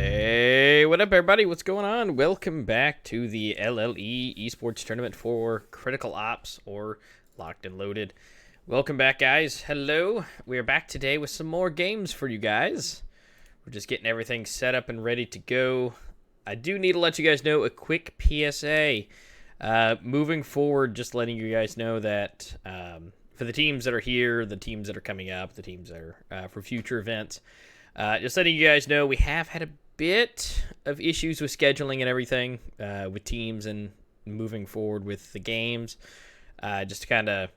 Hey, what up, everybody? What's going on? Welcome back to the LLE esports tournament for Critical Ops, or Locked and Loaded. Welcome back, guys. Hello. We are back today with some more games for you guys. We're just getting everything set up and ready to go. I do need to let you guys know a quick PSA. Moving forward, just letting you guys know that for the teams that are here, the teams that are coming up, the teams that are for future events, just letting you guys know we have had a bit of issues with scheduling and everything with teams and moving forward with the games. Just to kind of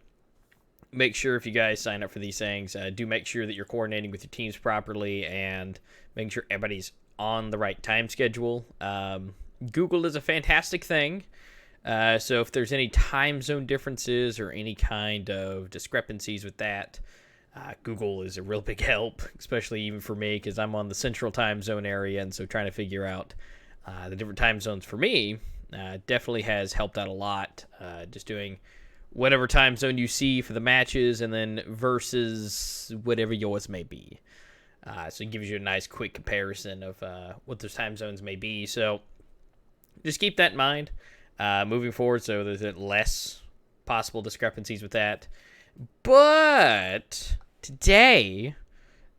make sure if you guys sign up for these things, do make sure that you're coordinating with your teams properly and making sure everybody's on the right time schedule. Google is a fantastic thing. So if there's any time zone differences or any kind of discrepancies with that, Google is a real big help, especially even for me because I'm on the central time zone area, and so trying to figure out the different time zones for me definitely has helped out a lot. Just doing whatever time zone you see for the matches and then versus whatever yours may be. So it gives you a nice quick comparison of what those time zones may be. So just keep that in mind moving forward, so there's less possible discrepancies with that. But today,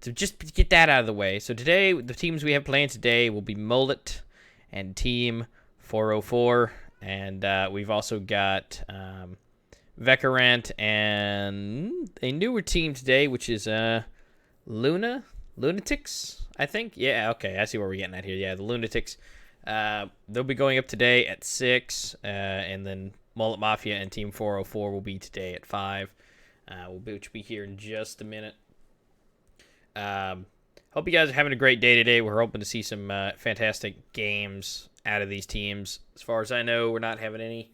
to just get that out of the way, so today, the teams we have planned today will be Mullet and Team 404, and we've also got Vekarant and a newer team today, which is Lunatics, I think? Yeah, okay, I see where we're getting at here. Yeah, the Lunatics. They'll be going up today at 6, and then Mullet Mafia and Team 404 will be today at 5. Which will be here in just a minute. Hope you guys are having a great day today. We're hoping to see some fantastic games out of these teams. As far as I know, we're not having any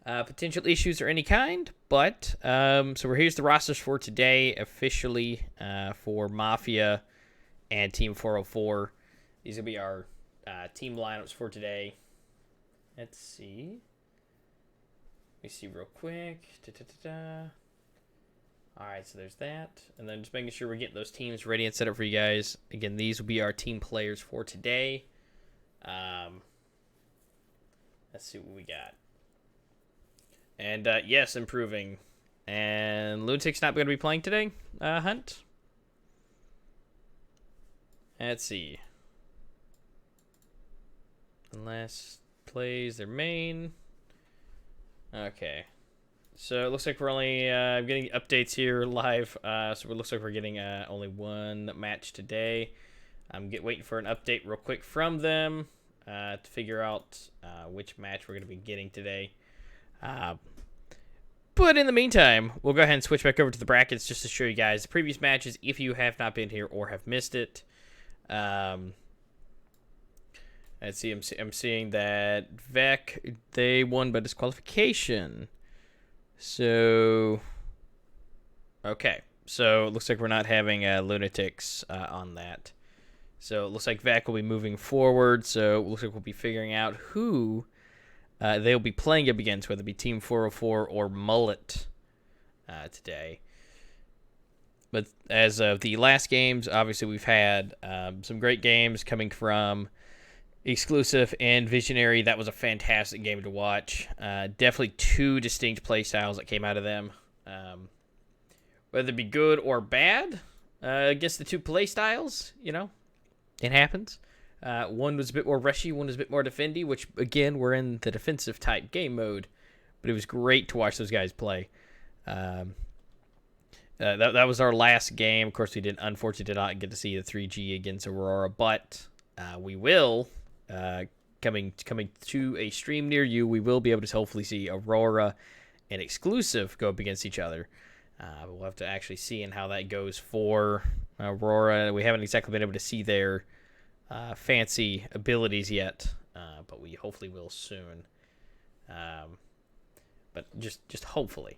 potential issues or any kind. But, so here's the rosters for today officially for Mafia and Team 404. These will be our team lineups for today. Let's see. Let me see real quick. Alright, so there's that. And then just making sure we're getting those teams ready and set up for you guys. Again, these will be our team players for today. Let's see what we got. And, yes, improving. And Lunatic's not going to be playing today, Hunt? Let's see. Unless plays their main. Okay. So it looks like we're only getting updates here live. So it looks like we're getting only one match today. I'm waiting for an update real quick from them to figure out which match we're going to be getting today. But in the meantime, we'll go ahead and switch back over to the brackets just to show you guys the previous matches if you have not been here or have missed it. Let's see, I'm seeing that Vec, they won by disqualification. So, okay. So, it looks like we're not having Lunatics on that. So, it looks like VAC will be moving forward. So, it looks like we'll be figuring out who they'll be playing up against, whether it be Team 404 or Mullet today. But as of the last games, obviously we've had some great games coming from Exclusive and Visionary. That was a fantastic game to watch. Definitely two distinct play styles that came out of them. Whether it be good or bad, I guess the two play styles, it happens. One was a bit more rushy, one was a bit more defendy, which, again, we're in the defensive type game mode. But it was great to watch those guys play. That was our last game. Of course, we unfortunately did not get to see the 3G against Aurora, but we will... coming to a stream near you, we will be able to hopefully see Aurora and Exclusive go up against each other. We'll have to actually see in how that goes for Aurora. We haven't exactly been able to see their fancy abilities yet, but we hopefully will soon. But just hopefully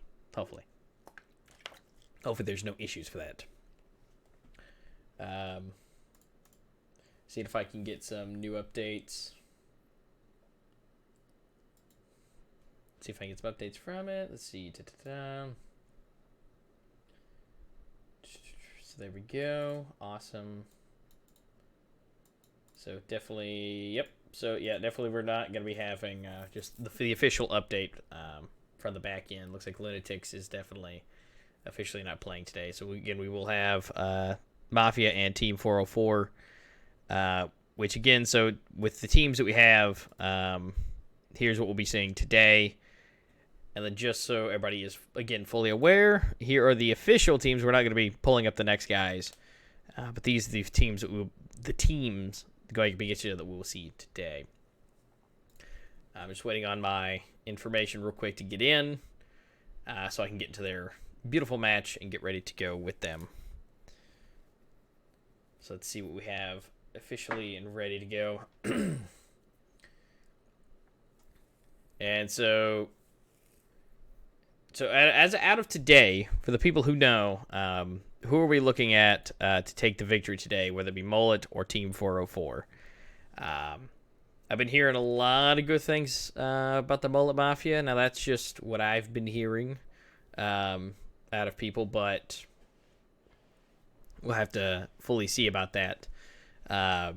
there's no issues for that. See if I can get some new updates. See if I can get some updates from it. Let's see. So there we go. Awesome. So definitely, yep. So yeah, definitely we're not going to be having just the official update from the back end. Looks like Lunatics is definitely officially not playing today. So again, we will have Mafia and Team 404, which again, so with the teams that we have, here's what we'll be seeing today. And then just so everybody is, again, fully aware, here are the official teams. We're not going to be pulling up the next guys. But these are the teams that going to be getting that we will see today. I'm just waiting on my information real quick to get in so I can get into their beautiful match and get ready to go with them. So let's see what we have officially and ready to go. And so as out of today, for the people who know, who are we looking at to take the victory today, whether it be Mullet or Team 404? I've been hearing a lot of good things about the Mullet Mafia. Now, that's just what I've been hearing out of people, but we'll have to fully see about that. Again,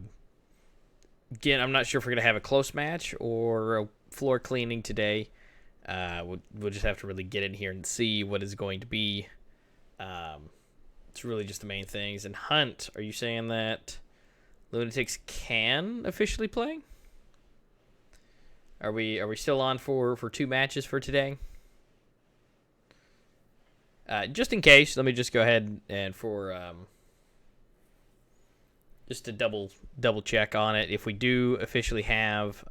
I'm not sure if we're going to have a close match or a floor cleaning today. We'll just have to really get in here and see what is going to be. It's really just the main things. And Hunt, are you saying that Lunatics can officially play? Are we still on for 2 matches for today? Just in case, let me just go ahead and for just to double check on it. If we do officially have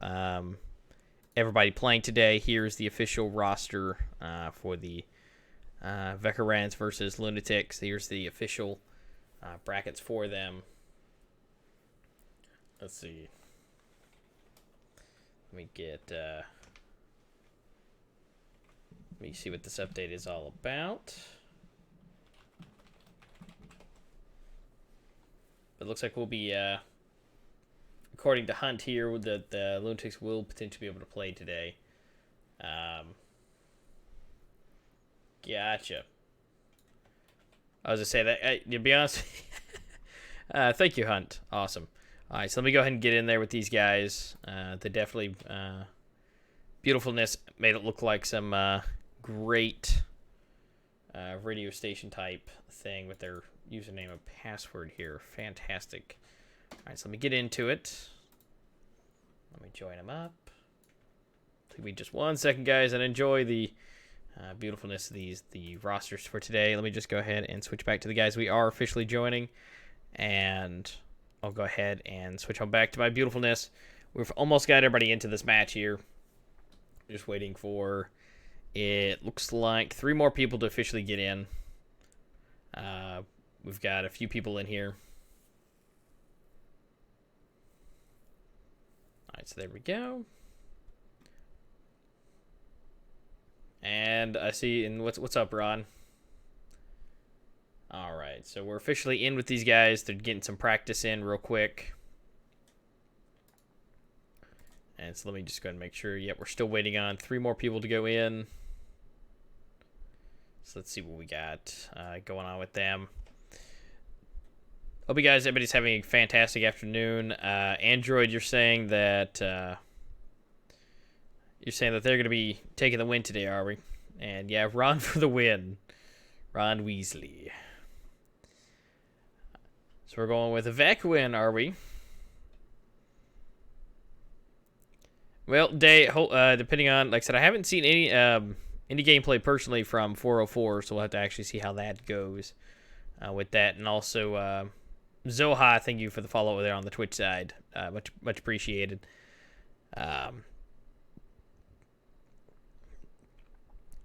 everybody playing today, here's the official roster for the Veterans versus Lunatics. Here's the official brackets for them. Let's see. Let me see what this update is all about. It looks like we'll be, according to Hunt here, that the Lunatics will potentially be able to play today. Gotcha. I was going to say that, to be honest, thank you, Hunt. Awesome. All right, so let me go ahead and get in there with these guys. The definitely beautifulness made it look like some great radio station type thing with their username and password here. Fantastic. All right, so let me get into it. Let me join them up. Take me just 1 second, guys, and enjoy the beautifulness of the rosters for today. Let me just go ahead and switch back to the guys we are officially joining, and I'll go ahead and switch on back to my beautifulness. We've almost got everybody into this match here. Just waiting for, it looks like 3 more people to officially get in. We've got a few people in here. All right, so there we go. And I see, and what's up, Ron? All right, so we're officially in with these guys. They're getting some practice in real quick. And so let me just go ahead and make sure. Yep, we're still waiting on 3 more people to go in. So let's see what we got going on with them. Hope you guys, everybody's having a fantastic afternoon. Android, you're saying that they're going to be taking the win today, are we? And yeah, Ron for the win. Ron Weasley. So we're going with a Vec win, are we? Well, depending on, like I said, I haven't seen any gameplay personally from 404, so we'll have to actually see how that goes with that. And also, Zoha, thank you for the follow there on the Twitch side. Much appreciated.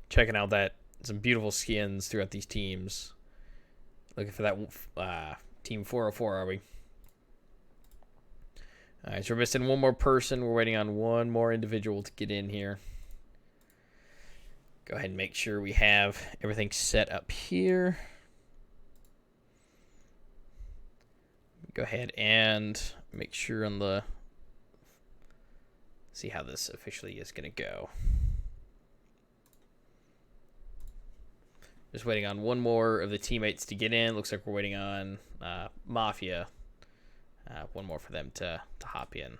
Checking out some beautiful skins throughout these teams. Looking for that Team 404, are we? All right, so we're missing 1 more person. We're waiting on 1 more individual to get in here. Go ahead and make sure we have everything set up here. Go ahead and make sure on the... See how this officially is going to go. Just waiting on 1 more of the teammates to get in. Looks like we're waiting on Mafia one more for them to hop in.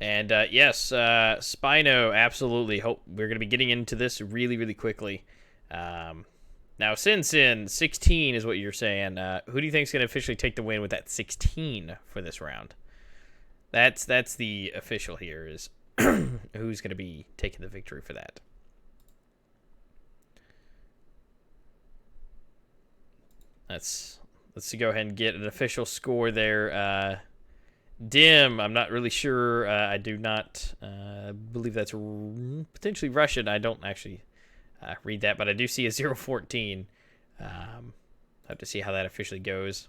And yes, Spino, absolutely. Hope we're going to be getting into this really, really quickly. Now, since in 16 is what you're saying, who do you think is going to officially take the win with that 16 for this round? That's the official here, is who's going to be taking the victory for that. Let's go ahead and get an official score there. Dim, I'm not really sure. I do not believe that's potentially Russian. I don't actually read that, but I do see a 014. Have to see how that officially goes.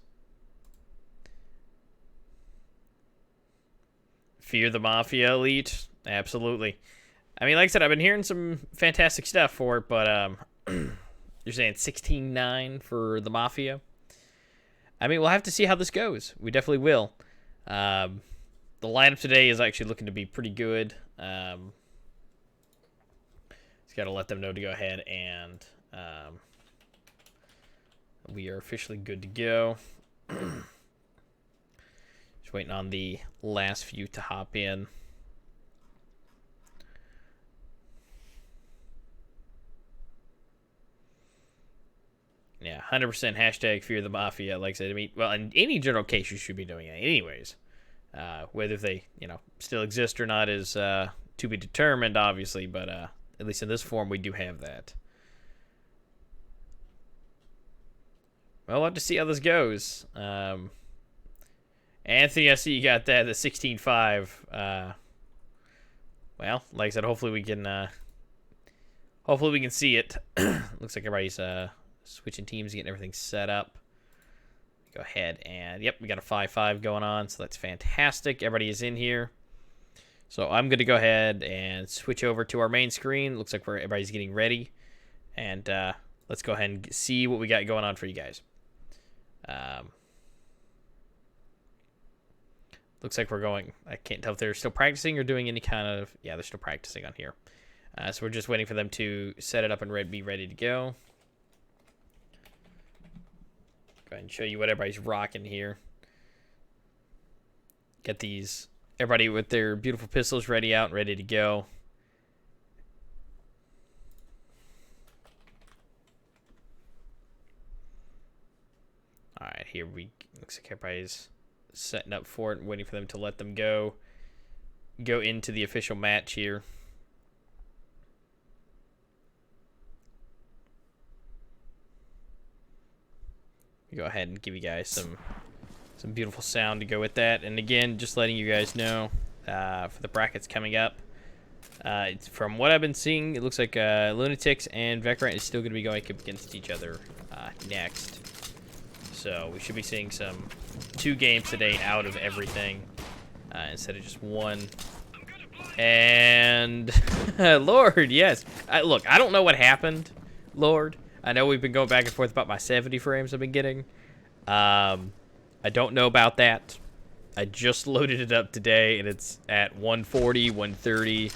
Fear the Mafia Elite? Absolutely. I mean, like I said, I've been hearing some fantastic stuff for it, but you're saying 16-9 for the Mafia? I mean, we'll have to see how this goes. We definitely will. The lineup today is actually looking to be pretty good. Just got to let them know to go ahead and we are officially good to go. Just waiting on the last few to hop in. Yeah, 100% hashtag fear the Mafia. Like I said, I mean, well, in any general case, you should be doing it anyways. Whether they, still exist or not is to be determined, obviously. But at least in this form, we do have that. Well, we'll have to see how this goes. Anthony, I see you got that, the 16-5. Well, like I said, hopefully we can see it. Looks like everybody's switching teams, getting everything set up. Go ahead and, yep, we got a 5-5 going on, so that's fantastic. Everybody is in here. So I'm going to go ahead and switch over to our main screen. Looks like everybody's getting ready. And let's go ahead and see what we got going on for you guys. Looks like we're going, I can't tell if they're still practicing or doing any kind of, yeah, they're still practicing on here. So we're just waiting for them to set it up and be ready to go. Go ahead and show you what everybody's rocking here. Get everybody with their beautiful pistols ready out and ready to go. All right, looks like everybody's setting up for it and waiting for them to let them go into the official match here. Go ahead and give you guys some beautiful sound to go with that. And again, just letting you guys know for the brackets coming up. From what I've been seeing, it looks like Lunatics and Vecrant is still going to be going up against each other next. So we should be seeing 2 games today out of everything instead of just one. And Lord, yes. Look, I don't know what happened, Lord. I know we've been going back and forth about my 70 frames I've been getting. I don't know about that. I just loaded it up today, and it's at 140, 130.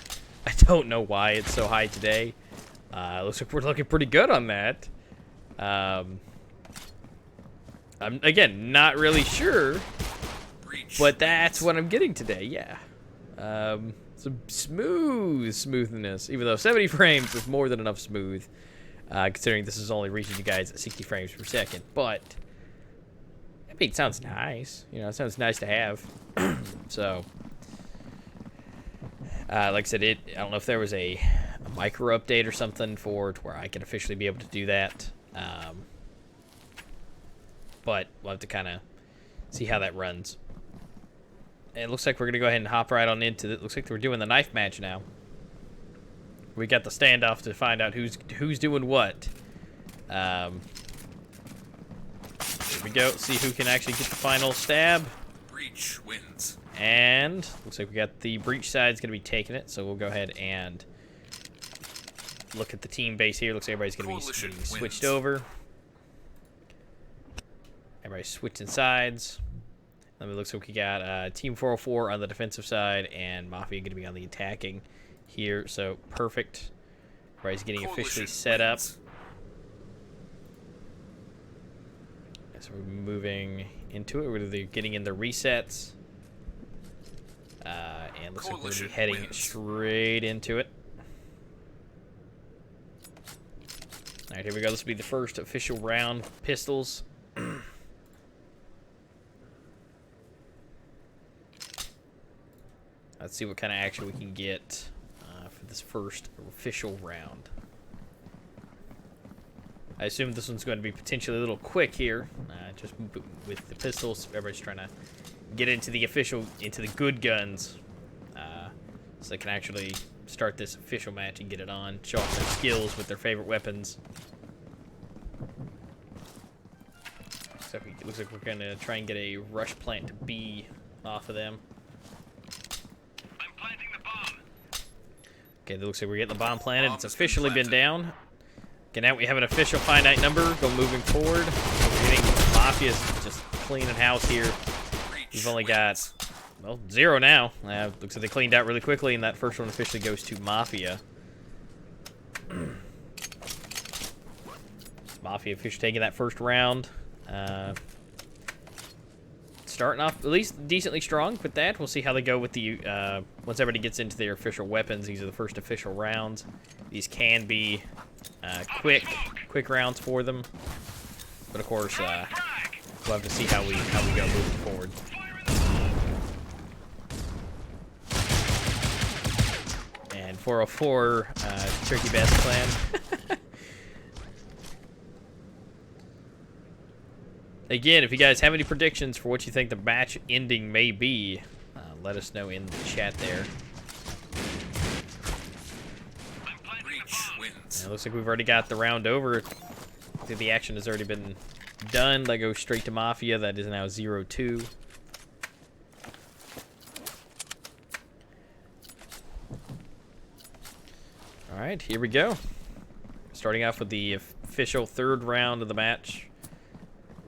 I don't know why it's so high today. Looks like we're looking pretty good on that. I'm, again, not really sure, but that's what I'm getting today, yeah. Some smoothness, even though 70 frames is more than enough smooth. Considering this is only reaching you guys at 60 frames per second. But, I mean, it sounds nice. It sounds nice to have. So, like I said, I don't know if there was a micro update or something to where I can officially be able to do that. But we'll have to kind of see how that runs. And it looks like we're going to go ahead and hop right on into it. Looks like we're doing the knife match now. We got the standoff to find out who's doing what. Here we go. See who can actually get the final stab. Breach wins. And looks like we got the breach side's going to be taking it. So we'll go ahead and look at the team base here. Looks like everybody's going to be getting switched over. Everybody's switching sides. And it looks like we got Team 404 on the defensive side and Mafia going to be on the attacking here, so perfect. Everybody's getting officially set up. So we're moving into it. We're getting in the resets. And looks like we're going to be heading straight into it. Alright, here we go. This will be the first official round. Pistols. Let's see what kind of action we can get for this first official round. I assume this one's going to be potentially a little quick here, just with the pistols. Everybody's trying to get into the good guns, so they can actually start this official match and get it on, show off their skills with their favorite weapons. So it looks like we're going to try and get a rush plant to B off of them. I'm planting the bomb. Okay, it looks like we're getting the bomb planted. It's officially been down. Okay, now we have an official finite number. Go moving forward. We're getting Mafia's just cleaning house here. We've only got, well, 0 now. Looks like they cleaned out really quickly, and that first one officially goes to Mafia. Mafia officially taking that first round. Starting off at least decently strong with that. We'll see how they go with the once everybody gets into their official weapons. These are the first official rounds. These can be quick rounds for them, but of course we'll have to see how we go moving forward. And 404 Turkey Bass Clan. Again, if you guys have any predictions for what you think the match ending may be, let us know in the chat there. It looks like we've already got the round over. I think the action has already been done. That goes straight to Mafia. That is now 0-2. Alright, here we go. Starting off with the official third round of the match.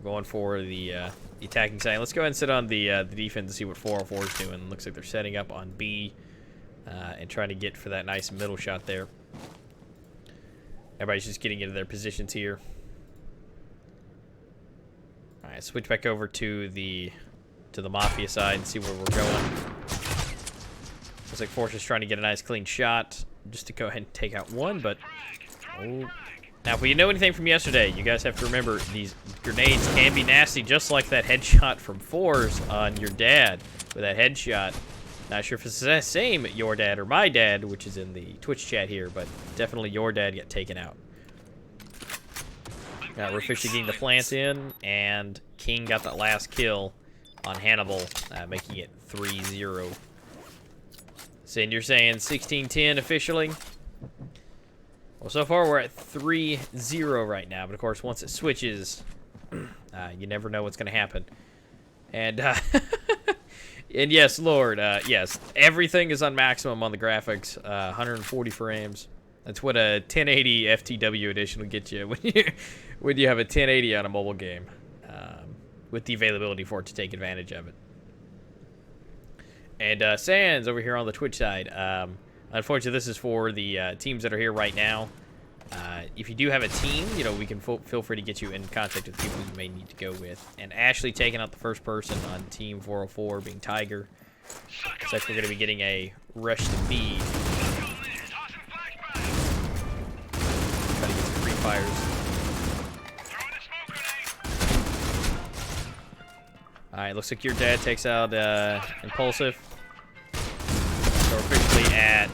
Going for the attacking side. Let's go ahead and sit on the defense and see what 404 is doing. Looks like they're setting up on B and trying to get for that nice middle shot there. Everybody's just getting into their positions here. All right, switch back over to the Mafia side and see where we're going. Looks like Force is trying to get a nice clean shot just to go ahead and take out one, but oh. Now, if you know anything from yesterday, you guys have to remember these grenades can be nasty, just like that headshot from Fours on your dad with that headshot. Not sure if it's the same your dad or my dad, which is in the Twitch chat here, but definitely your dad got taken out. Now, we're officially getting the plant in, and King got that last kill on Hannibal, making it 3-0. So, and you're saying 16-10 officially? Well, so far we're at 3-0 right now, but of course once it switches, you never know what's going to happen. And and yes, Lord, yes, everything is on maximum on the graphics, 140 frames. That's what a 1080 FTW edition will get you when you have a 1080 on a mobile game, with the availability for it to take advantage of it. And Sans over here on the Twitch side. Unfortunately, this is for the teams that are here right now. If you do have a team, you know, we can feel free to get you in contact with people you may need to go with. And Ashley taking out the first person on Team 404, being Tiger. Looks like we're going to be getting a rush to B. Try to get some free fires. Alright, looks like your dad takes out Impulsive. So we're officially at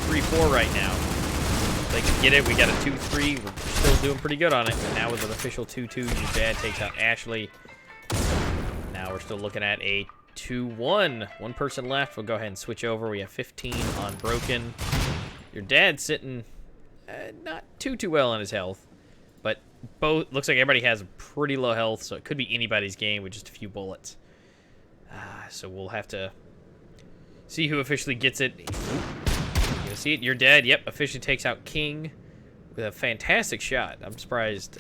3-4 right now. If they can get it, we got a 2-3. We're still doing pretty good on it. But now with an official 2-2, your dad takes out Ashley. Now we're still looking at a 2-1. One person left. We'll go ahead and switch over. We have 15 on Broken. Your dad's sitting not too well on his health. But both looks like everybody has pretty low health, so it could be anybody's game with just a few bullets. So we'll have to see who officially gets it. You see it? Your dad, yep, officially takes out King with a fantastic shot. I'm surprised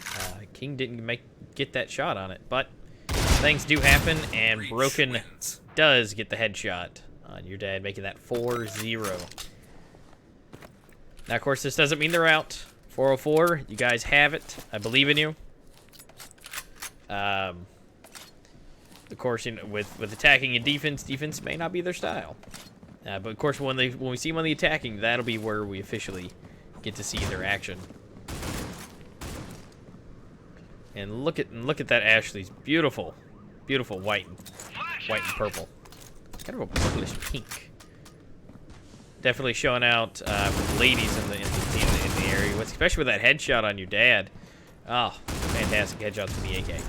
King didn't get that shot on it, but things do happen, and Broken does get the headshot on your dad, making that 4-0. Now, of course, this doesn't mean they're out. 404, you guys have it. I believe in you. Of course, you know, with attacking and defense may not be their style. But of course, when we see them on the attacking, that'll be where we officially get to see their action. And look at that Ashley's beautiful, beautiful white and purple. Kind of a purplish pink. Definitely showing out for the ladies in the area, especially with that headshot on your dad. Oh, fantastic headshots with the AK.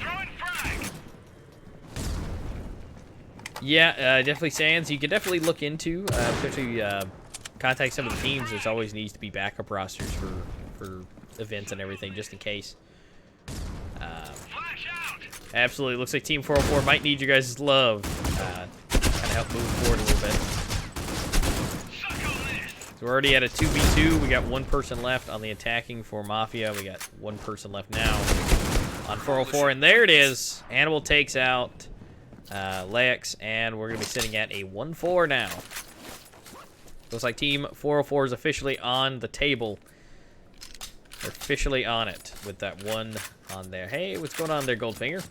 Yeah, definitely Sands. You can definitely look into, especially contact some of the teams. There's always needs to be backup rosters for events and everything, just in case. Absolutely, looks like Team 404 might need you guys' love. Kind of help move forward a little bit. So we're already at a 2v2. We got one person left on the attacking for Mafia. We got one person left now on 404, and there it is. Hannibal takes out Lex, and we're going to be sitting at a 1-4 now. Looks like Team 404 is officially on the table. They're officially on it with that one on there. Hey, what's going on there, Goldfinger?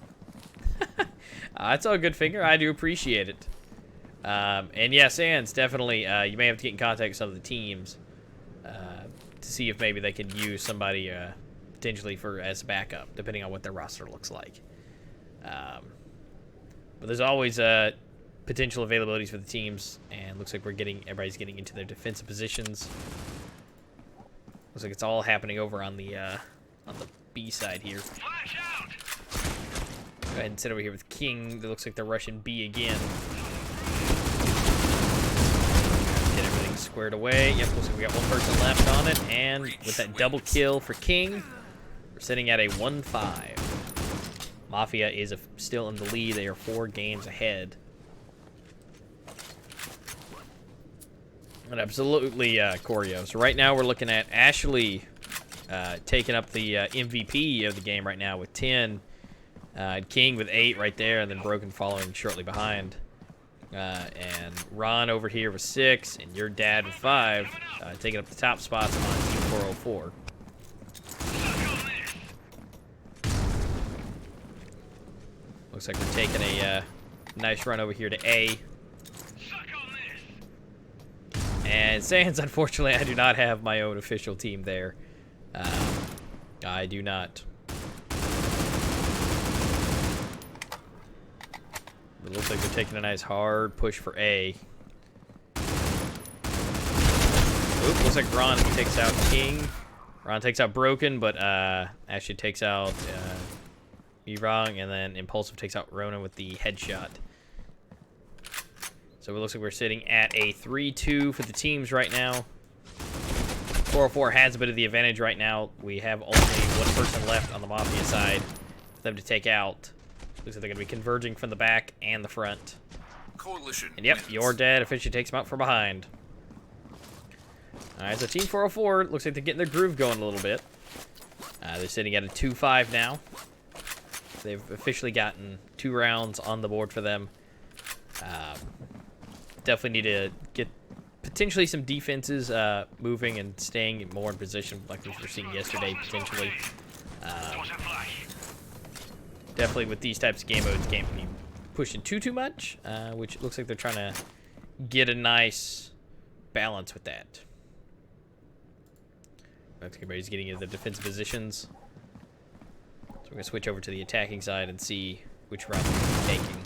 It's all good, Finger. I do appreciate it. And yeah, Sands, definitely, you may have to get in contact with some of the teams to see if maybe they can use somebody potentially as backup, depending on what their roster looks like. But there's always potential availabilities for the teams, and looks like everybody's getting into their defensive positions. Looks like it's all happening over on the B side here. Go ahead and sit over here with King. It looks like they're rushing B again. Get everything squared away. Yep, looks like we got one person left on it, and with that double kill for King, we're sitting at a 1-5. Mafia is still in the lead. They are 4 games ahead. And absolutely, Choreo. So right now we're looking at Ashley taking up the MVP of the game right now with 10. King with 8 right there, and then Broken following shortly behind. And Ron over here with 6, and your dad with 5, taking up the top spots on Team 404. Looks like we're taking a nice run over here to A. And Sands, unfortunately, I do not have my own official team there. I do not. It looks like they're taking a nice hard push for A. Oop, looks like Ron takes out King. Ron takes out Broken, but Ashley takes out Wrong, and then Impulsive takes out Ronan with the headshot. So it looks like we're sitting at a 3-2 for the teams right now. 404 has a bit of the advantage right now. We have only one person left on the Mafia side for them to take out. Looks like they're going to be converging from the back and the front. Coalition and yep, wins. your dad officially takes them out from behind. Alright, so Team 404 looks like they're getting their groove going a little bit. They're sitting at a 2-5 now. They've officially gotten 2 rounds on the board for them. Definitely need to get potentially some defenses moving and staying more in position like we were seeing yesterday, potentially. Definitely with these types of game modes, can't be pushing too much, which looks like they're trying to get a nice balance with that. Looks like everybody's getting into the defensive positions. So we're going to switch over to the attacking side and see which route we're taking.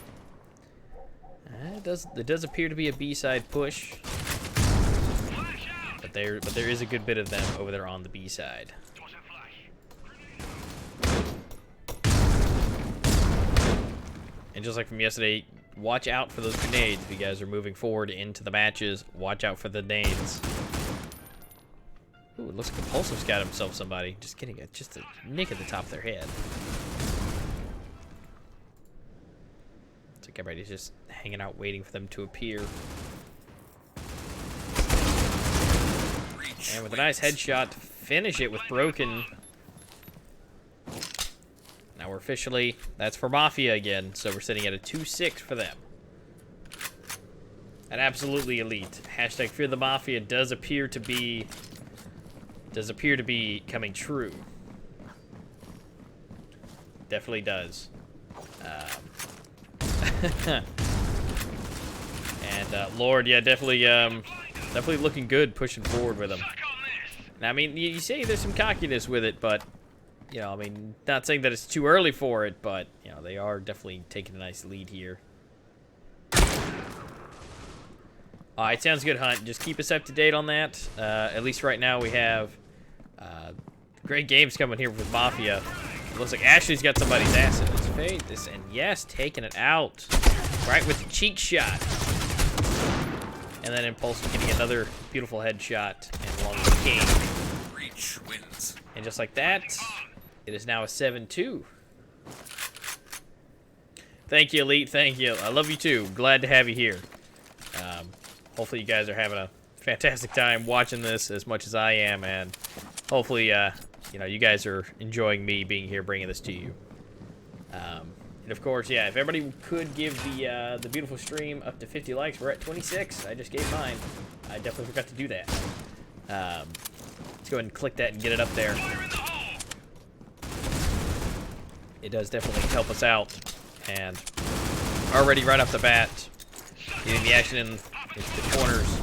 It does appear to be a B-side push. But there is a good bit of them over there on the B side. And just like from yesterday, watch out for those grenades. If you guys are moving forward into the matches, watch out for the nades. Ooh, it looks like Impulsive's got himself somebody. Just getting just a nick at the top of their head. It's like everybody's just hanging out waiting for them to appear. And with a nice headshot to finish it with Broken. Now we're officially, that's for Mafia again, so we're sitting at a 2-6 for them. And absolutely elite. Hashtag Fear the Mafia does appear to be coming true. Definitely does. And Lord, yeah, definitely looking good pushing forward with him. Now, I mean, you say there's some cockiness with it, but, you know, I mean, not saying that it's too early for it, but, you know, they are definitely taking a nice lead here. All right, sounds good, Hunt. Just keep us up to date on that. At least right now we have great games coming here with Mafia. It looks like Ashley's got somebody's ass in his face. And yes, taking it out. Right with the cheek shot. And then Impulse getting another beautiful headshot. And along with King. Reach wins. And just like that, it is now a 7-2. Thank you, Elite. Thank you. I love you too. Glad to have you here. Hopefully you guys are having a fantastic time watching this as much as I am, and hopefully, you know, you guys are enjoying me being here, bringing this to you. And of course, yeah, if everybody could give the beautiful stream up to 50 likes, we're at 26. I just gave mine. I definitely forgot to do that. Let's go ahead and click that and get it up there. It does definitely help us out, and already right off the bat, getting the action in the corners.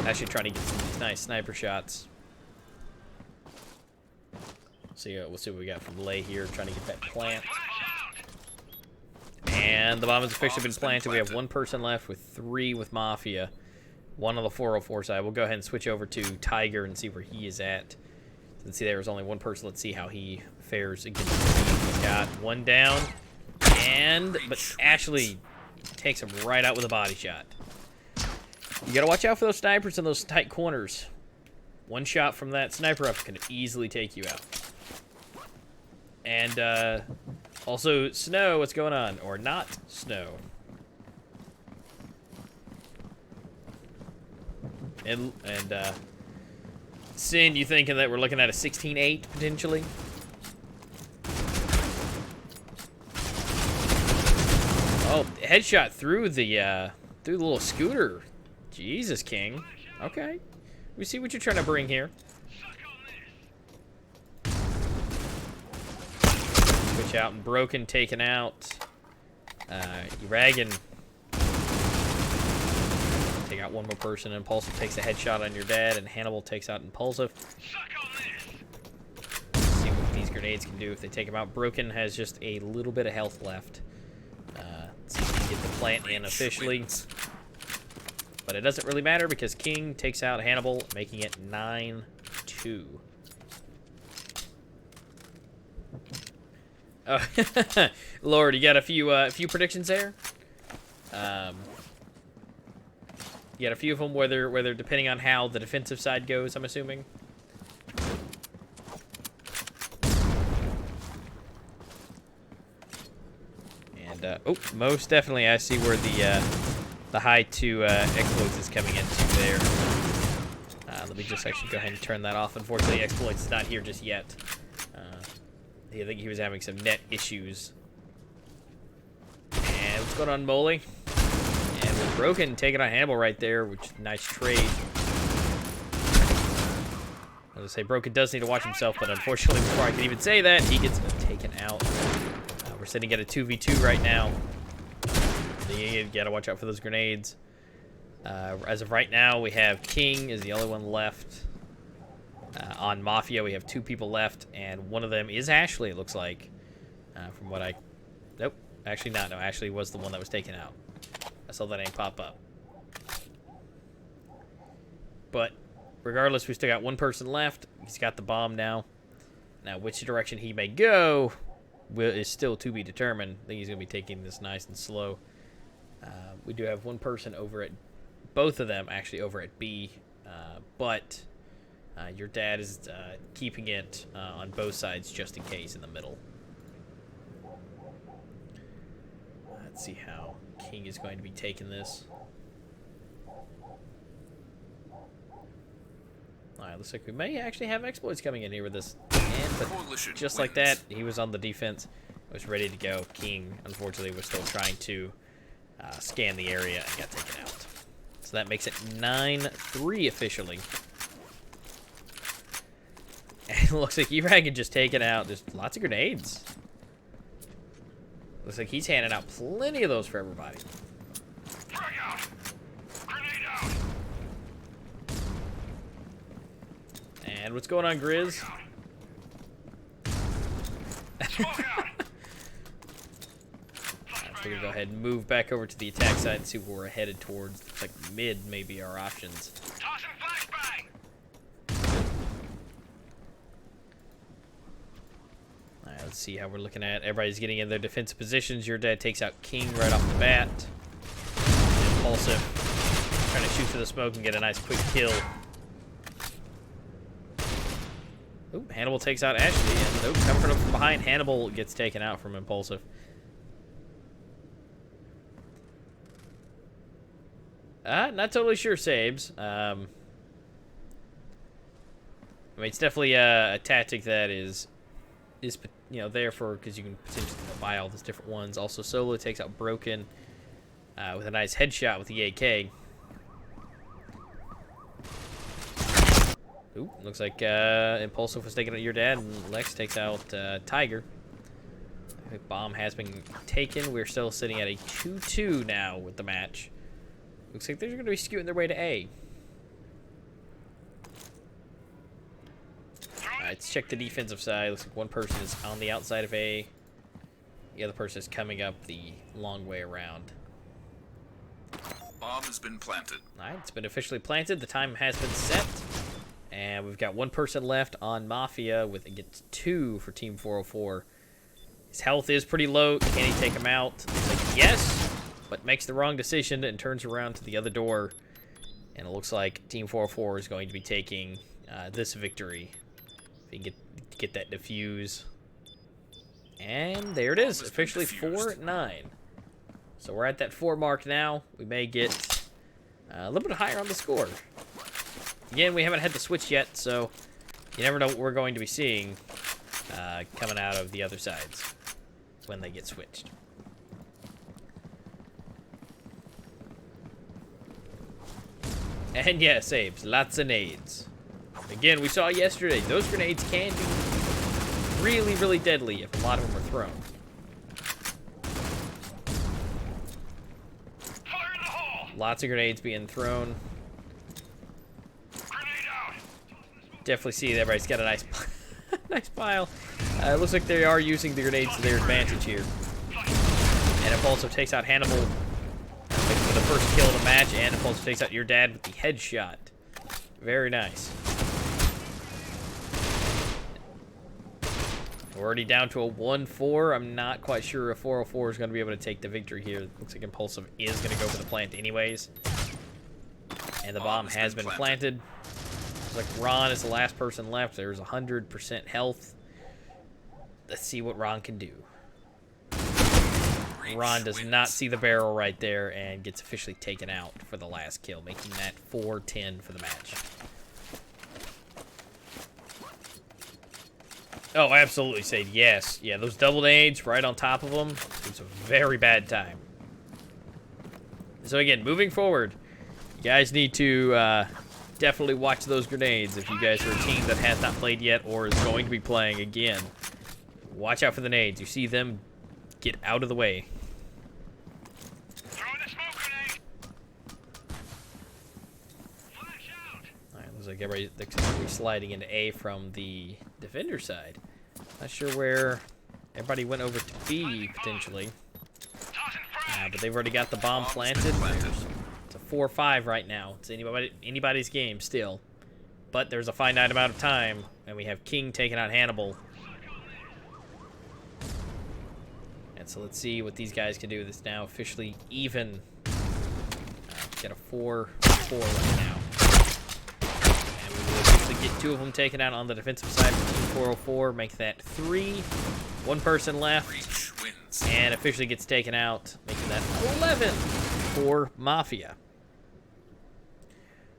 Actually trying to get some nice sniper shots. We'll see what we got from Lay here, trying to get that plant. And the bomb has officially been planted. We have one person left with 3 with Mafia. 1 on the 404 side. We'll go ahead and switch over to Tiger and see where he is at. Let's see, there was only one person. Let's see how he fares against the team. He's got 1 down. But Ashley takes him right out with a body shot. You gotta watch out for those snipers in those tight corners. One shot from that sniper up can easily take you out. And also Snow, what's going on? Or not Snow. And Sin, you thinking that we're looking at a 16-8 potentially? Oh, headshot through the little scooter. Jesus, King. Okay. We see what you're trying to bring here. Switch out and Broken taken out. Uragan. Take out one more person. Impulsive takes a headshot on your dad, and Hannibal takes out Impulsive. See what these grenades can do if they take him out. Broken has just a little bit of health left. Let's see if we can get the plant in officially. But it doesn't really matter because King takes out Hannibal, making it 9-2. Lord, you got a few predictions there. You got a few of them, whether depending on how the defensive side goes, I'm assuming. And oh, most definitely, I see where the high 2 exploits is coming into there. Let me just actually go ahead and turn that off. Unfortunately, exploits is not here just yet. I think he was having some net issues. And what's going on, Moley? And with Broken taking on Hannibal right there, which is a nice trade. I was gonna say Broken does need to watch himself, but unfortunately, before I can even say that, he gets taken out. We're sitting at a 2v2 right now. You gotta watch out for those grenades. As of right now, we have King is the only one left. On Mafia, we have 2 people left, and one of them is Ashley, it looks like. From what I... Nope. Actually not. No, Ashley was the one that was taken out. I saw that name pop up. But, regardless, we still got one person left. He's got the bomb now. Now, which direction he may go is still to be determined. I think he's going to be taking this nice and slow. We do have one person over at... Both of them, actually, over at B. But... your dad is keeping it on both sides just in case in the middle. Let's see how King is going to be taking this. Alright, looks like we may actually have exploits coming in here with this. And, but just like that, he was on the defense. Was ready to go. King, unfortunately, was still trying to scan the area and got taken out. So that makes it 9-3 officially. And it looks like E-Rag had just taken out. There's lots of grenades. Looks like he's handing out plenty of those for everybody. And what's going on, Grizz? We're gonna go ahead and move back over to the attack side and see where we're headed towards. Looks like mid may be our options. Alright, let's see how we're looking at. Everybody's getting in their defensive positions. Your dad takes out King right off the bat. Impulsive, trying to shoot through the smoke and get a nice quick kill. Ooh, Hannibal takes out Ashley, and nope, coming from behind, Hannibal gets taken out from Impulsive. Not totally sure, Sabes. I mean, it's definitely a tactic that is there for, because you can potentially buy all these different ones. Also, Solo takes out Broken with a nice headshot with the AK. Ooh, looks like Impulsive was taking out your dad, and Lex takes out Tiger. I think bomb has been taken. We're still sitting at a 2-2 now with the match. Looks like they're going to be skewing their way to A. Alright, let's check the defensive side. Looks like one person is on the outside of A. The other person is coming up the long way around. Bomb has been planted. Alright, it's been officially planted. The time has been set. And we've got one person left on Mafia with it gets 2 for Team 404. His health is pretty low. Can he take him out? Looks like yes, but makes the wrong decision and turns around to the other door. And it looks like Team 404 is going to be taking this victory. If he can get that defuse. And there it is, officially 4-9. So we're at that 4 mark now. We may get a little bit higher on the score. Again, we haven't had the switch yet, so you never know what we're going to be seeing coming out of the other sides when they get switched. And yeah, saves, lots of nades. Again, we saw yesterday, those grenades can be really, really deadly if a lot of them are thrown. Lots of grenades being thrown. Definitely see that everybody's got a nice, nice pile. It looks like they are using the grenades to their advantage here. And Impulsive takes out Hannibal for the first kill of the match, and Impulsive takes out your dad with the headshot. Very nice. We're already down to a 1-4. I'm not quite sure if 404 is going to be able to take the victory here. Looks like Impulsive is going to go for the plant anyways. And the bomb has been planted. Looks like Ron is the last person left. There's 100% health. Let's see what Ron can do. Ron does not see the barrel right there and gets officially taken out for the last kill, making that 4-10 for the match. Oh, absolutely, Sade. Yes. Yeah, those double nades right on top of them. It's a very bad time. So again, moving forward, you guys need to definitely watch those grenades if you guys are a team that has not played yet or is going to be playing again. Watch out for the nades. You see them, get out of the way. Alright, looks like everybody's sliding into A from the defender side. Not sure where everybody went over to B, potentially. But they've already got the bomb planted. It's a 4-5 right now. It's anybody's game still. But there's a finite amount of time, and we have King taking out Hannibal. And so let's see what these guys can do. This now officially even. Got a 4-4 right now. And we will officially get 2 of them taken out on the defensive side for Team 404. Make that 3. One person left. And officially gets taken out, making that 11 for Mafia.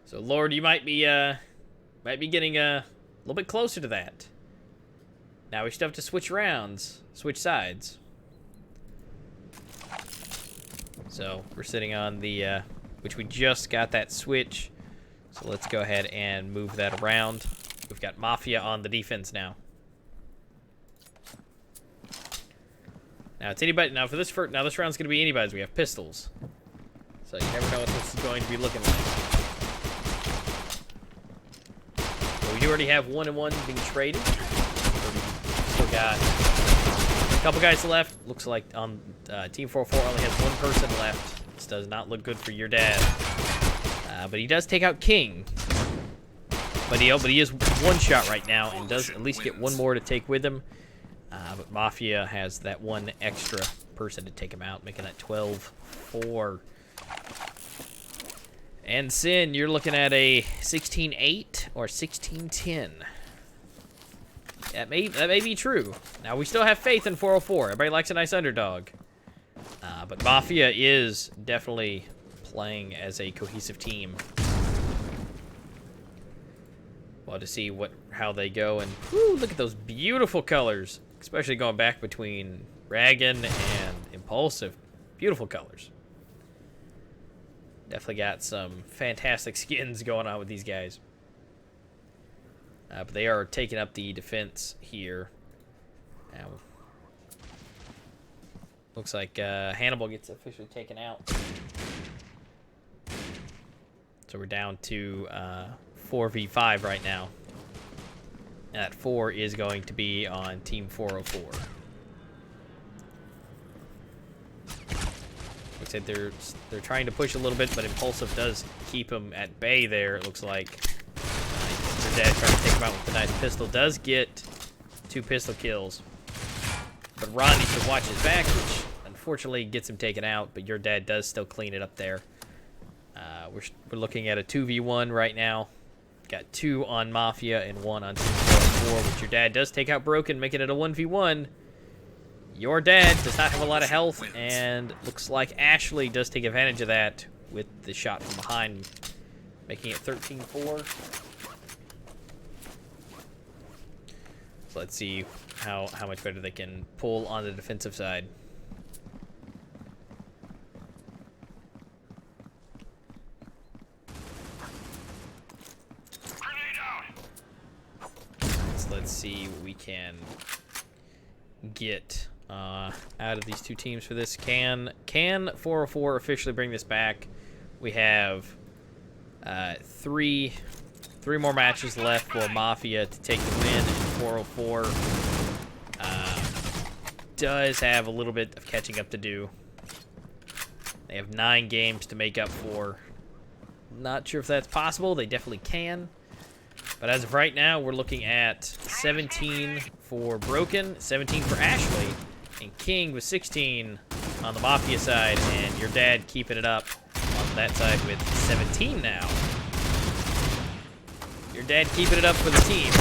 So, Lord, you might be getting a little bit closer to that. Now we still have to switch rounds, switch sides. So we're sitting on the, which we just got that switch. So let's go ahead and move that around. We've got Mafia on the defense now. Now it's anybody. Now for this this round's gonna be anybody's. We have pistols, so you never know what this is going to be looking like. But we do already have 1-1 being traded. Still got a couple guys left. Looks like on Team 404 only has one person left. This does not look good for your dad. But he does take out King. But he is one shot right now and does at least get one more to take with him. But Mafia has that one extra person to take him out, making that 12-4. And Sin, you're looking at a 16-8 or 16-10. That may be true. Now, we still have faith in 404. Everybody likes a nice underdog. But Mafia is definitely playing as a cohesive team. Well, to see how they go. And whoo, look at those beautiful colors. Especially going back between Dragon and Impulsive. Beautiful colors. Definitely got some fantastic skins going on with these guys. But they are taking up the defense here. Now, looks like Hannibal gets officially taken out. So we're down to 4v5 right now. And that 4 is going to be on Team 404. Looks like they're trying to push a little bit, but Impulsive does keep him at bay there, it looks like. Your dad trying to take him out with the nice pistol. Does get 2 pistol kills. But Ron needs to watch his back, which unfortunately gets him taken out, but your dad does still clean it up there. We're looking at a 2v1 right now. Got 2 on Mafia and 1 on Team 404, which your dad does take out Broken, making it a 1v1. Your dad does not have a lot of health, and looks like Ashley does take advantage of that with the shot from behind, making it 13-4. So let's see how much better they can pull on the defensive side. Let's see what we can get out of these two teams for this. Can 404 officially bring this back? We have three more matches left for Mafia to take the win. And 404 does have a little bit of catching up to do. They have 9 games to make up for. Not sure if that's possible. They definitely can. But as of right now, we're looking at 17 for Broken, 17 for Ashley, and King with 16 on the Mafia side, and your dad keeping it up on that side with 17 now. Your dad keeping it up for the team.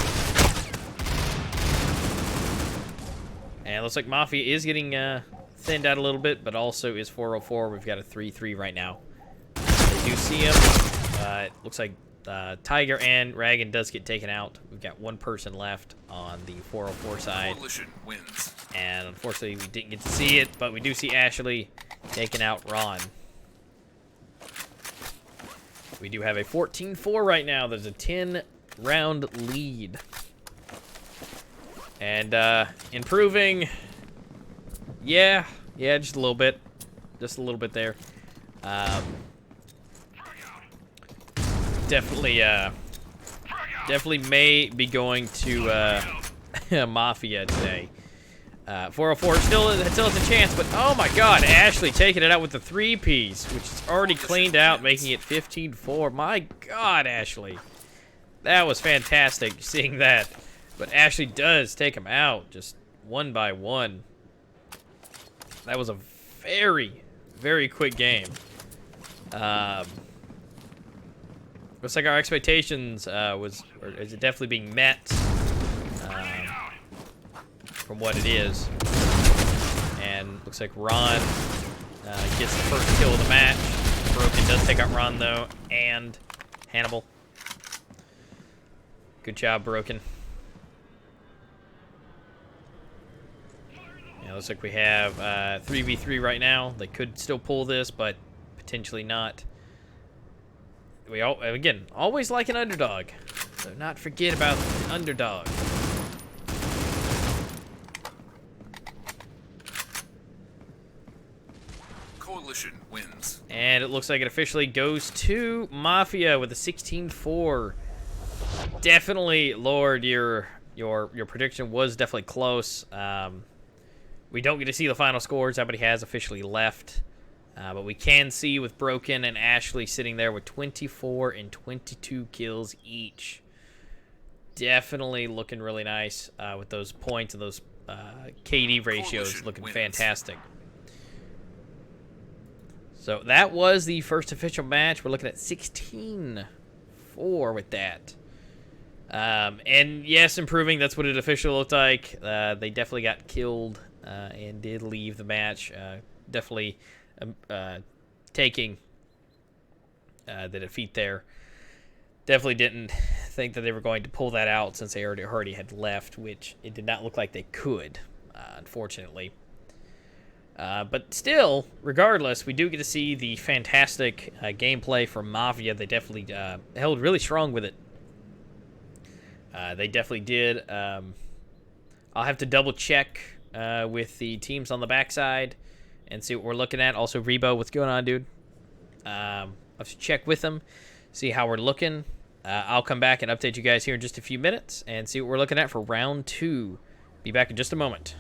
And it looks like Mafia is getting thinned out a little bit, but also is 404. We've got a 3-3 right now. They do see him. It looks like Tiger and Ragan does get taken out. We've got one person left on the 404 side. Coalition wins. And unfortunately, we didn't get to see it, but we do see Ashley taking out Ron. We do have a 14-4 right now. There's a 10-round lead. And improving. Yeah, just a little bit. Just a little bit there. Definitely may be going to Mafia today. 404 still has a chance, but oh my god, Ashley taking it out with the 3-piece, which is already cleaned out, making it 15-4. My god, Ashley. That was fantastic seeing that. But Ashley does take him out, just one by one. That was a very, very quick game. Looks like our expectations is it definitely being met from what it is. And looks like Ron gets the first kill of the match. Broken does take out Ron though, and Hannibal. Good job, Broken. Yeah, looks like we have 3v3 right now. They could still pull this, but potentially not. We again always like an underdog, so not forget about the underdog. Coalition wins. And it looks like it officially goes to Mafia with a 16-4. Definitely, Lord, your prediction was definitely close. We don't get to see the final scores. Everybody has officially left. But we can see with Broken and Ashley sitting there with 24 and 22 kills each. Definitely looking really nice with those points and those KD ratios Coalition looking wins. fantastic. So that was the first official match. We're looking at 16-4 with that. And yes, improving. That's what it officially looked like. They definitely got killed and did leave the match. Definitely taking the defeat there. Definitely didn't think that they were going to pull that out since they already had left, which it did not look like they could, unfortunately. But still, regardless, we do get to see the fantastic gameplay from Mafia. They definitely held really strong with it. They definitely did. I'll have to double check with the teams on the backside and see what we're looking at. Also, Rebo, what's going on, dude? I'll have to check with them, see how we're looking. I'll come back and update you guys here in just a few minutes and see what we're looking at for round 2. Be back in just a moment.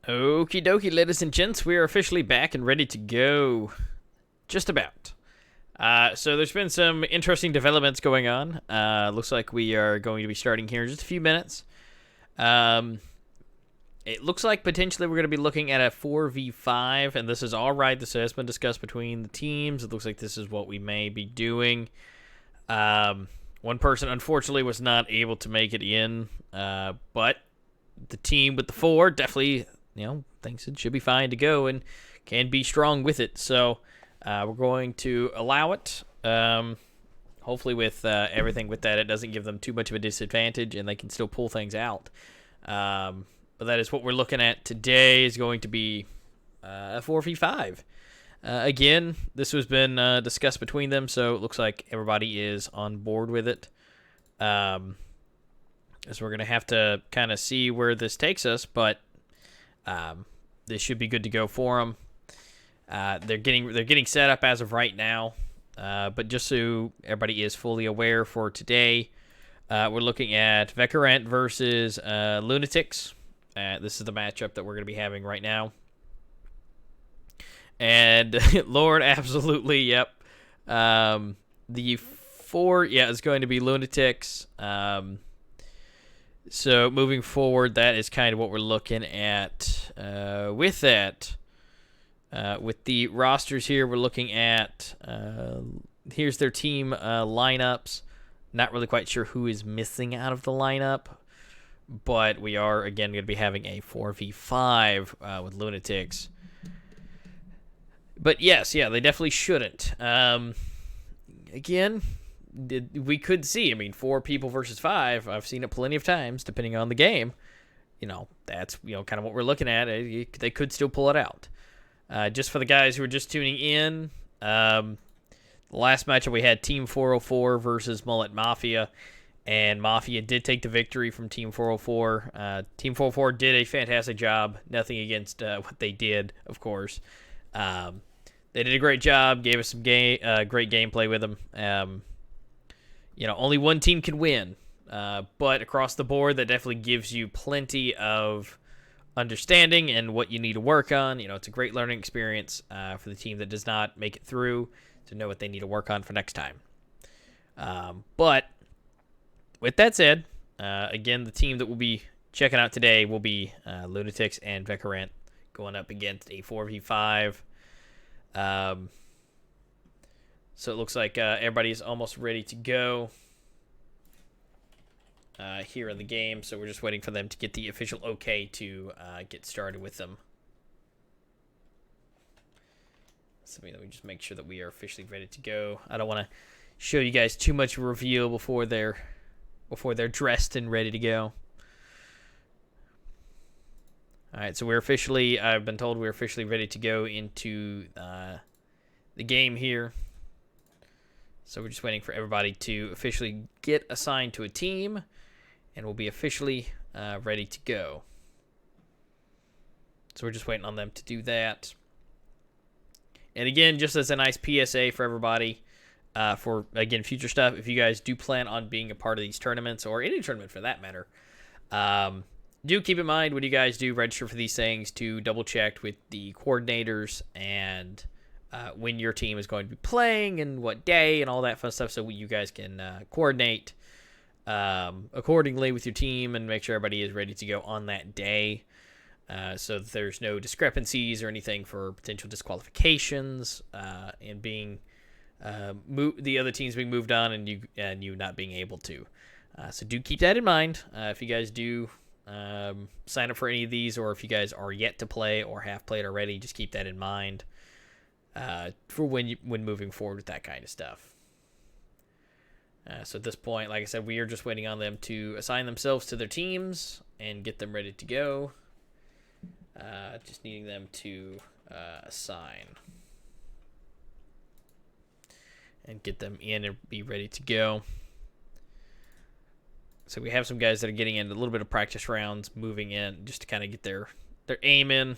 Okie dokie, ladies and gents, we are officially back and ready to go. Just about. So there's been some interesting developments going on. Looks like we are going to be starting here in just a few minutes. It looks like potentially we're going to be looking at a 4v5, and this is all right. This has been discussed between the teams. It looks like this is what we may be doing. One person, unfortunately, was not able to make it in, but the team with the 4 definitely, thinks it should be fine to go and can be strong with it. So we're going to allow it. Hopefully with everything with that, it doesn't give them too much of a disadvantage, and they can still pull things out. But that is what we're looking at today, is going to be a 4v5. Again, this has been discussed between them, so it looks like everybody is on board with it. So we're going to have to kind of see where this takes us, but this should be good to go for them. They're getting set up as of right now, but just so everybody is fully aware for today, we're looking at Vekarant versus Lunatics. This is the matchup that we're going to be having right now. And Lord, absolutely, yep. The 4, is going to be Lunatics. So moving forward, that is kind of what we're looking at with that. With the rosters here, we're looking at, here's their team lineups. Not really quite sure who is missing out of the lineup, but we are, again, going to be having a 4v5 with Lunatics. But yes, they definitely shouldn't. Again, we could see, 4 people versus 5. I've seen it plenty of times, depending on the game. That's, kind of what we're looking at. They could still pull it out. Just for the guys who are just tuning in, the last matchup we had Team 404 versus Mullet Mafia, and Mafia did take the victory from Team 404. Team 404 did a fantastic job. Nothing against what they did, of course. They did a great job, gave us some great gameplay with them. Only one team can win, but across the board, that definitely gives you plenty of understanding and what you need to work on. It's a great learning experience for the team that does not make it through to know what they need to work on for next time. But with that said, again, the team that we'll be checking out today will be Lunatics and Vekarant going up against a 4v5. So it looks like everybody's almost ready to go here in the game. So we're just waiting for them to get the official okay to get started with them. So let me just make sure that we are officially ready to go. I don't want to show you guys too much reveal before they're dressed and ready to go. All right, so I've been told we're officially ready to go into the game here. So we're just waiting for everybody to officially get assigned to a team, and we'll be officially ready to go. So we're just waiting on them to do that. And again, just as a nice PSA for everybody, for, again, future stuff, if you guys do plan on being a part of these tournaments, or any tournament for that matter, do keep in mind when you guys do register for these things to double check with the coordinators and when your team is going to be playing and what day and all that fun stuff, so you guys can coordinate accordingly with your team and make sure everybody is ready to go on that day, so that there's no discrepancies or anything for potential disqualifications and being the other teams being moved on and you not being able to. So do keep that in mind if you guys do sign up for any of these, or if you guys are yet to play or have played already, just keep that in mind for when moving forward with that kind of stuff. So at this point, like I said, we are just waiting on them to assign themselves to their teams and get them ready to go. Just needing them to assign and get them in and be ready to go. So we have some guys that are getting in a little bit of practice rounds, moving in just to kind of get their aim in.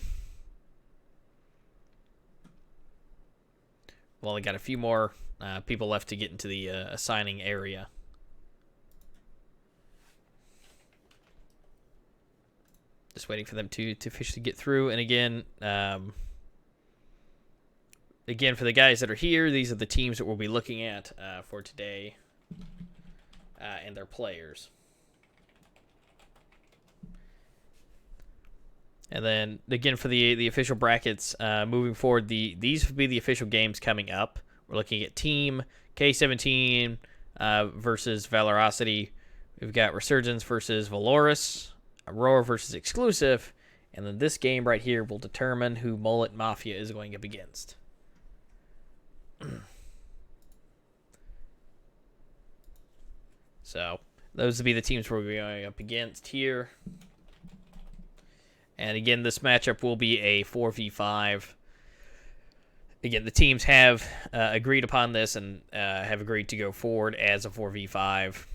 We've only got a few more people left to get into the assigning area. Just waiting for them to officially get through. And again, for the guys that are here, these are the teams that we'll be looking at for today and their players. And then, again, for the official brackets, moving forward, these would be the official games coming up. We're looking at Team K17 versus Valorosity. We've got Resurgence versus Valoris, Aurora versus Exclusive, and then this game right here will determine who Mullet Mafia is going up against. So, those would be the teams we're going up against here. And again, this matchup will be a 4v5. Again, the teams have agreed upon this and have agreed to go forward as a 4v5.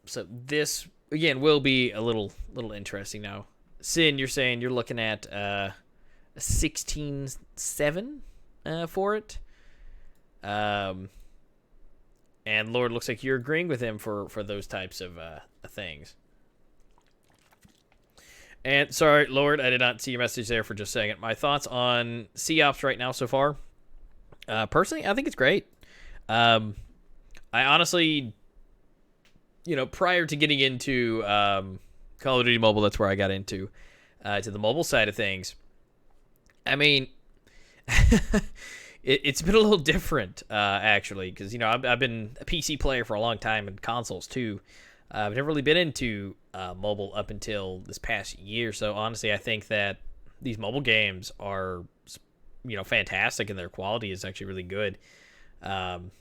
So this, again, will be a little interesting now. Sin, you're saying you're looking at a 16-7 for it. And Lord, looks like you're agreeing with him for those types of things. And sorry, Lord, I did not see your message there for just a second. My thoughts on C-Ops right now so far. Personally, I think it's great. I honestly, prior to getting into Call of Duty Mobile, that's where I got into to the mobile side of things. I mean, it's been a little different, actually, because, I've been a PC player for a long time and consoles, too. I've never really been into mobile up until this past year, so honestly, I think that these mobile games are, fantastic, and their quality is actually really good. So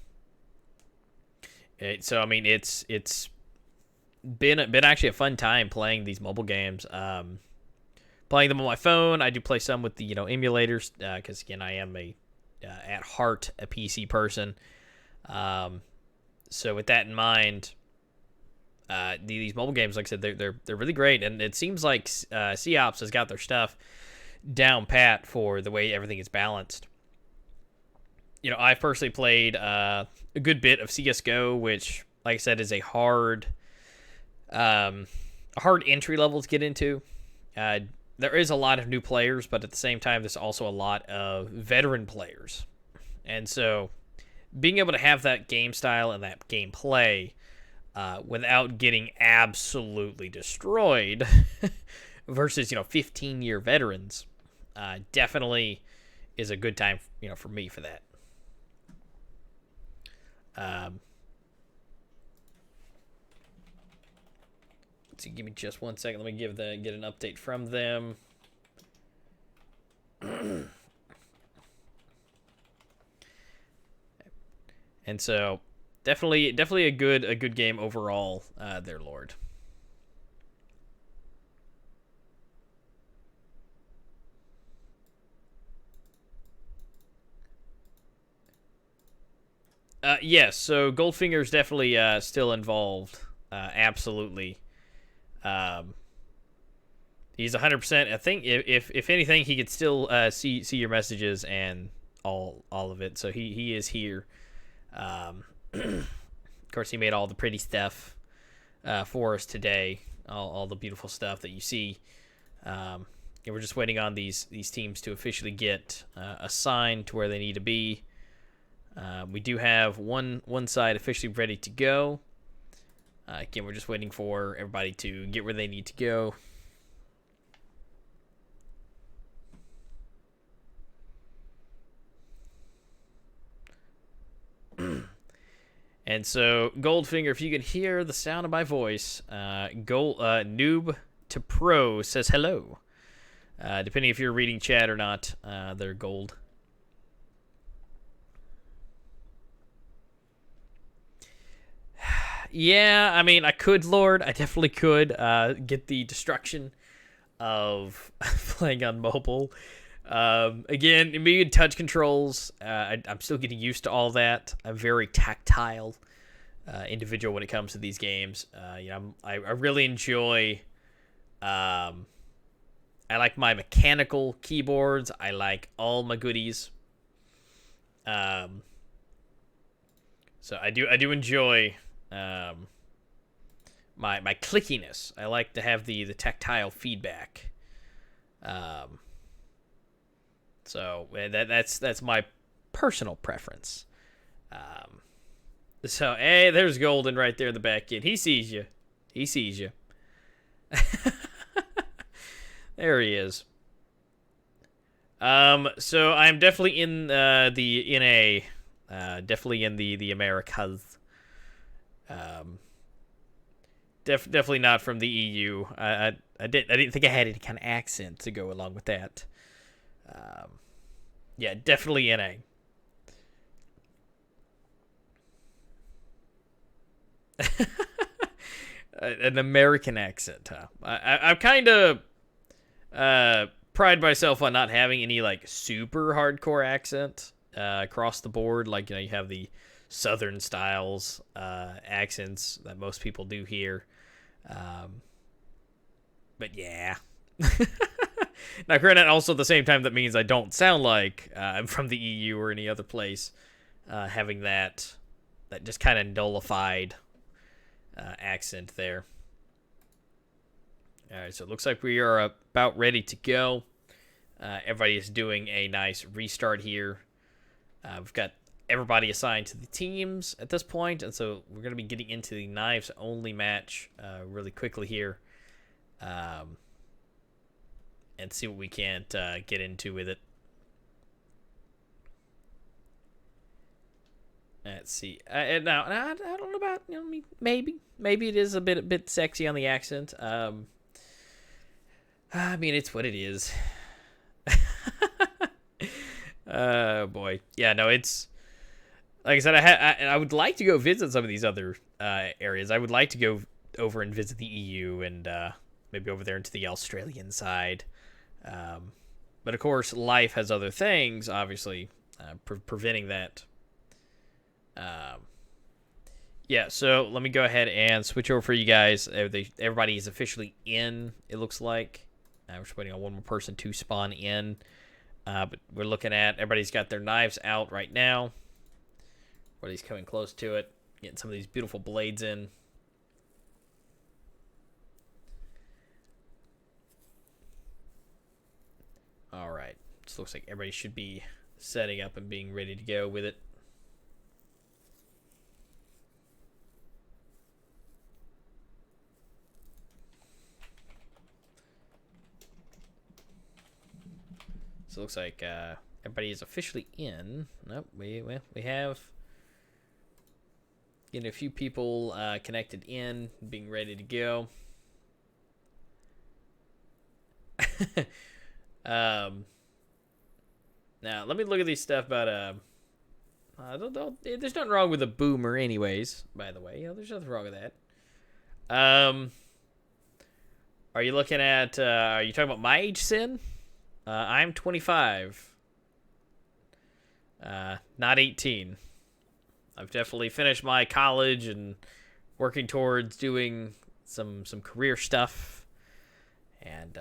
I mean, it's been actually a fun time playing these mobile games. Playing them on my phone, I do play some with the emulators, because again, I am at heart a PC person. So with that in mind. These mobile games, like I said, they're really great, and it seems like C-Ops has got their stuff down pat for the way everything is balanced. I've personally played a good bit of CS:GO, which, like I said, is a hard entry level to get into. There is a lot of new players, but at the same time, there's also a lot of veteran players, and so being able to have that game style and that gameplay. Without getting absolutely destroyed versus, 15-year veterans, definitely is a good time, for me for that. Let's see, give me just 1 second. Let me get an update from them. And so... Definitely a good game overall, there, Lord. Yes, so Goldfinger's definitely still involved. Absolutely. He's 100%. I think if anything, he could still see your messages and all of it. So he is here. Of course, he made all the pretty stuff for us today, all the beautiful stuff that you see. And we're just waiting on these teams to officially get assigned to where they need to be. We do have one side officially ready to go. Again, we're just waiting for everybody to get where they need to go. And so, Goldfinger, if you can hear the sound of my voice, Noob to Pro says hello. Depending if you're reading chat or not, they're gold. Yeah, I mean, I could, Lord. I definitely could get the destruction of playing on mobile. Again, me and touch controls, I'm still getting used to all that. I'm very tactile individual when it comes to these games. I really enjoy. I like my mechanical keyboards. I like all my goodies. So I do enjoy my clickiness. I like to have the tactile feedback. So that's my personal preference. So hey, there's Golden right there in the back end. He sees you. He sees you. There he is. So I'm definitely in the NA, definitely in the Americas. Definitely not from the EU. I didn't think I had any kind of accent to go along with that. Yeah, definitely NA. An American accent, huh? I kind of pride myself on not having any like super hardcore accent across the board. Like, you have the Southern styles accents that most people do here. But yeah. Now, granted, also at the same time, that means I don't sound like I'm from the EU or any other place. Having that just kind of nullified accent there. All right, so it looks like we are about ready to go. Everybody is doing a nice restart here. We've got everybody assigned to the teams at this point, and so we're going to be getting into the knives only match really quickly here, and see what we can't get into with it. Let's see. And now I don't know about, maybe it is a bit sexy on the accent. I mean, it's what it is. Oh boy, yeah, no, it's like I said. I would like to go visit some of these other areas. I would like to go over and visit the EU and maybe over there into the Australian side. But of course, life has other things, obviously, preventing that. Yeah, so let me go ahead and switch over for you guys. Everybody is officially in, it looks like. We're just waiting on one more person to spawn in. But we're looking at, everybody's got their knives out right now. Everybody's coming close to it. Getting some of these beautiful blades in. Alright, so looks like everybody should be setting up and being ready to go with it. So it looks like everybody is officially in. Nope, we have getting a few people connected in, being ready to go. Now let me look at these stuff about there's nothing wrong with a boomer, anyways. By the way, there's nothing wrong with that. Are you looking at? Are you talking about my age, Sin? I'm 25. Not 18. I've definitely finished my college and working towards doing some career stuff, and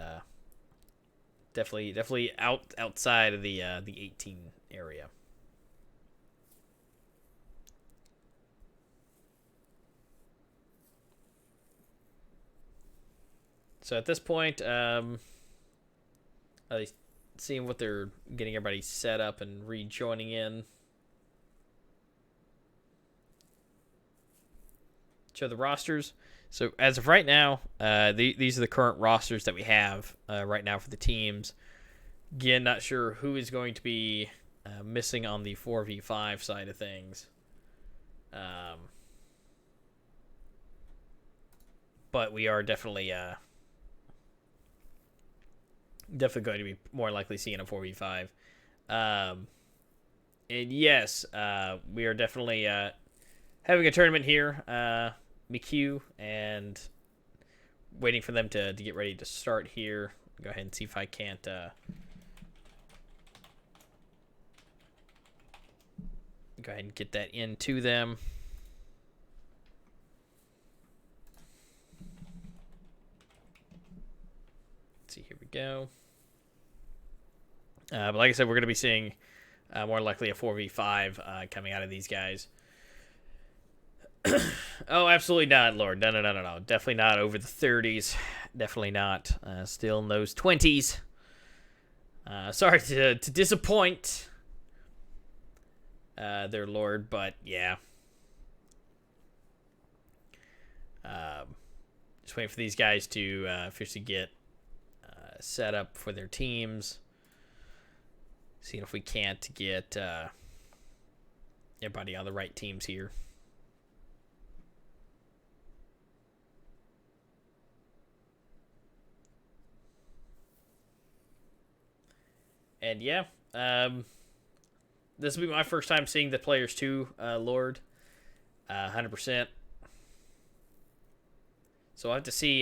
definitely outside of the 18 area. So at this point, at least seeing what they're getting everybody set up and rejoining in. Show the rosters. So as of right now, these are the current rosters that we have right now for the teams. Again, not sure who is going to be missing on the 4v5 side of things. But we are definitely going to be more likely seeing a 4v5. And yes, we are definitely having a tournament here, McHugh, and waiting for them to get ready to start here. Go ahead and see if I can't go ahead and get that into them. Let's see, here we go. But like I said, we're going to be seeing more likely a 4v5 coming out of these guys. Oh, absolutely not, Lord. No. Definitely not over the 30s. Definitely not. Still in those 20s. Sorry to disappoint their lord, but yeah. Just waiting for these guys to officially get set up for their teams. Seeing if we can't get everybody on the right teams here. And yeah, this will be my first time seeing the players too, Lord. 100%. So I have to see.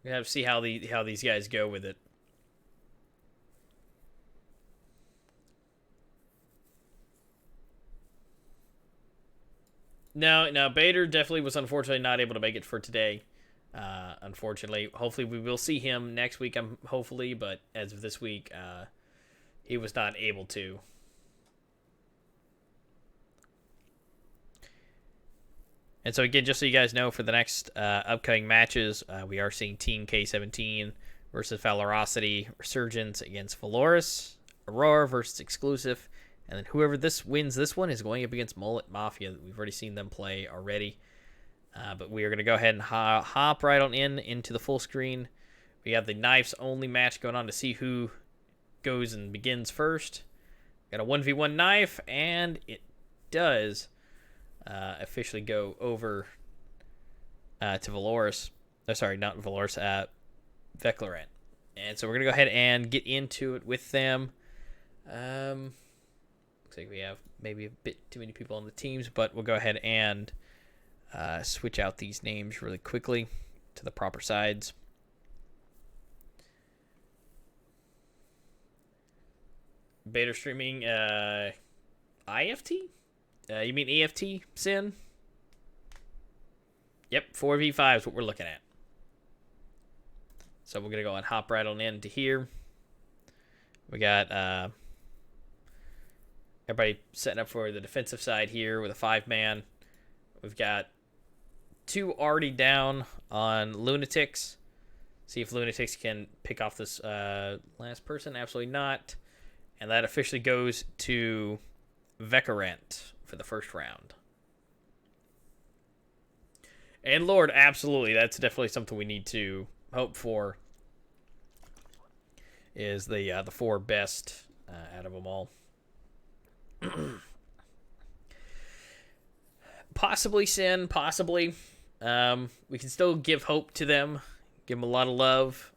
We have to see how these guys go with it. No, Bader definitely was unfortunately not able to make it for today. Unfortunately, hopefully we will see him next week. Hopefully, but as of this week, he was not able to. And so again, just so you guys know, for the next upcoming matches, we are seeing Team K17 versus Valorosity, Resurgence against Valoris, Aurora versus Exclusive, and then whoever wins this one is going up against Mullet Mafia. We've already seen them play already. But we are going to go ahead and hop right on into the full screen. We have the knives only match going on to see who goes and begins first. Got a 1v1 knife, and it does officially go over to Valoris. Oh, sorry, not Valoris, Veclarant. And so we're going to go ahead and get into it with them. Looks like we have maybe a bit too many people on the teams, but we'll go ahead and switch out these names really quickly to the proper sides. Beta streaming IFT? You mean EFT, Sin? Yep, 4v5 is what we're looking at. So we're going to go and hop right on into here. We got everybody setting up for the defensive side here with a 5-man. We've got 2 already down on Lunatics. See if Lunatics can pick off this last person. Absolutely not. And that officially goes to Veclarant for the first round. And Lord, absolutely, that's definitely something we need to hope for. Is the 4 best out of them all. Possibly Sin, possibly. We can still give hope to them, give them a lot of love.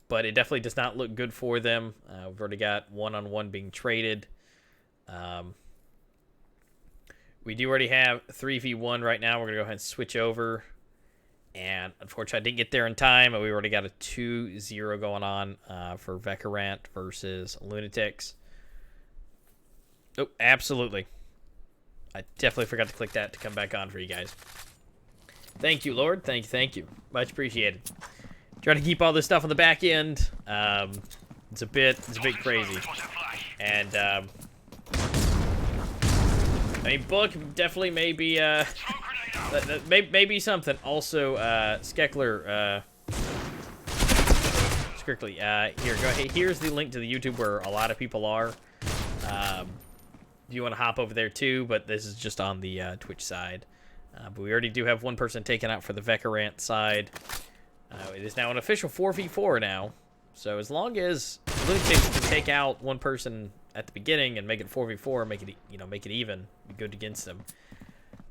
But it definitely does not look good for them. We've already got 1-on-1 being traded. We do already have 3v1 right now. We're going to go ahead and switch over. And unfortunately, I didn't get there in time. We already got a 2-0 going on for Veclarant versus Lunatics. Oh, absolutely. I definitely forgot to click that to come back on for you guys. Thank you, Lord. Thank you. Much appreciated. Trying to keep all this stuff on the back end. It's a bit crazy. And I mean, book definitely maybe maybe something. Also, Skeckler, strictly here. Go ahead. Here's the link to the YouTube where a lot of people are. If you want to hop over there too, but this is just on the Twitch side. But we already do have one person taken out for the Veclarant side. It is now an official 4v4 now. So as long as Lunatics can take out one person at the beginning and make it 4v4, make it even, be good against them.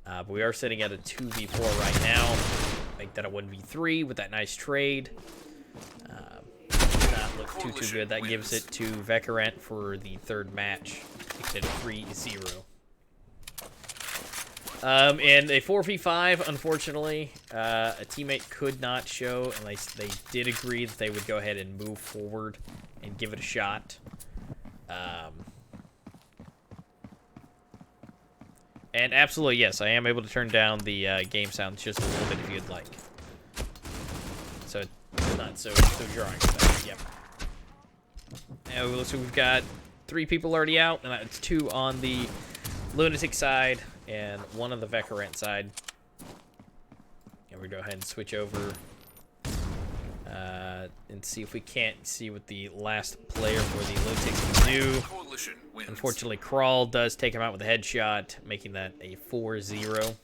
But we are sitting at a 2v4 right now. Make that a 1v3 with that nice trade. Does not look too good. That gives it to Veclarant for the third match. Makes it a 3-0. And a 4v5, unfortunately, a teammate could not show, and they did agree that they would go ahead and move forward and give it a shot. And absolutely, yes, I am able to turn down the game sounds just a little bit if you'd like. So it's not so jarring. But, yep. And so we've got 3 people already out, and it's 2 on the Lunatic side and 1 on the Veclarant side. And we go ahead and switch over and see if we can't see what the last player for the Lotics can do. Coalition wins. Unfortunately, Crawl does take him out with a headshot, making that a 4-0.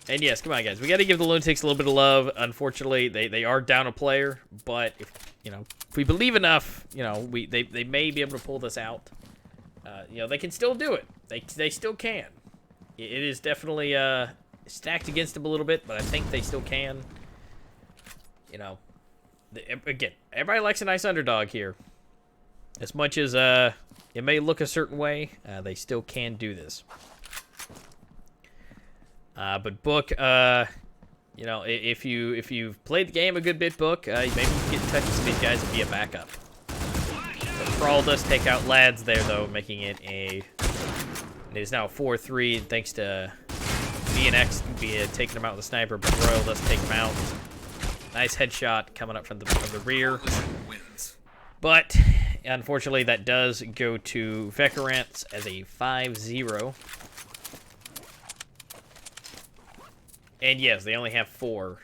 And yes, come on, guys. We got to give the Lunatics a little bit of love. Unfortunately, they are down a player, but if we believe enough, they may be able to pull this out. They can still do it. They still can. It is definitely stacked against them a little bit, but I think they still can. Again, everybody likes a nice underdog here. As much as it may look a certain way, they still can do this. But Book, if you've played the game a good bit, Book, maybe you can get in touch with some of these guys and be a backup. But Crawl does take out Lads there, though, making it it is now a 4-3, thanks to BNX taking him out with a sniper, but Royal does take him out. Nice headshot coming up from the rear. But, unfortunately, that does go to Vekarants as a 5-0. And yes, they only have 4.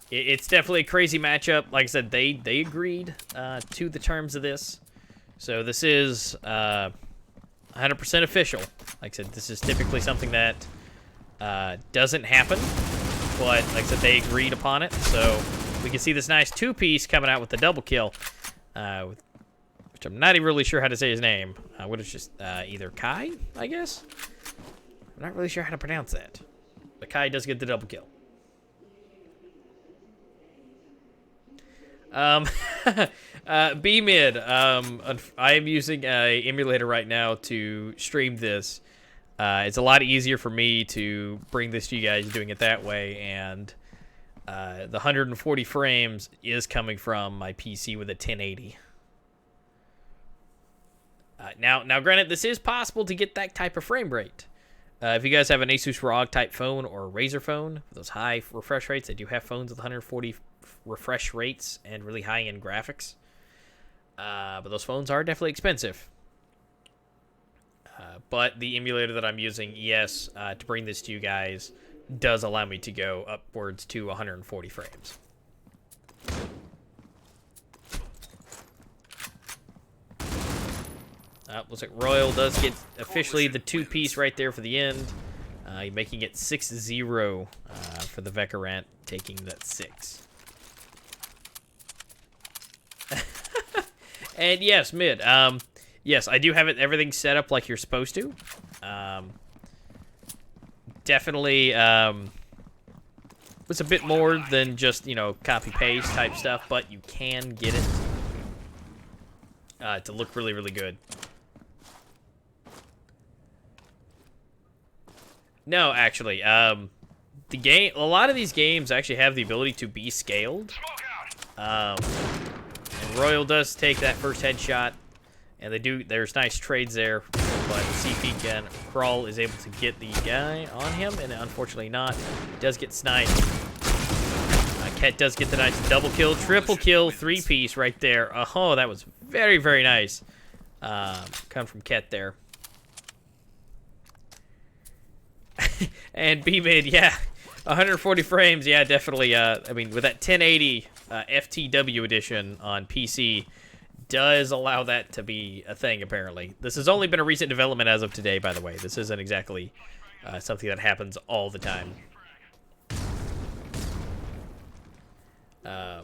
It's definitely a crazy matchup. Like I said, they agreed to the terms of this. So this is 100% official. Like I said, this is typically something that doesn't happen. But like I said, they agreed upon it. So we can see this nice 2-piece coming out with the double kill. Which I'm not even really sure how to say his name. What is just either Kai, I guess? I'm not really sure how to pronounce that. But Kai does get the double kill. B-mid. I am using a emulator right now to stream this. It's a lot easier for me to bring this to you guys doing it that way, and the 140 frames is coming from my PC with a 1080. Now, granted, this is possible to get that type of frame rate. If you guys have an Asus ROG type phone or a Razer phone, those high refresh rates, they do have phones with 140 refresh rates and really high-end graphics. But those phones are definitely expensive. But the emulator that I'm using, yes, to bring this to you guys, does allow me to go upwards to 140 frames. Looks like Royal does get officially the 2-piece right there for the end, making it 6-0 for the Vekarant, taking that 6. And yes, mid. Yes, I do have everything set up like you're supposed to. Definitely, it's a bit more than just copy-paste type stuff, but you can get it to look really, really good. No, actually, a lot of these games actually have the ability to be scaled. And Royal does take that first headshot, and there's nice trades there, but CP Crawl is able to get the guy on him, and unfortunately not. Does get sniped. Ket does get the nice double kill, triple kill, 3-piece right there. Oh, that was very, very nice. Come from Ket there. And B-mid, yeah, 140 frames, yeah, definitely. I mean, with that 1080 FTW edition on PC, does allow that to be a thing, apparently. This has only been a recent development as of today, by the way. This isn't exactly something that happens all the time. Yeah,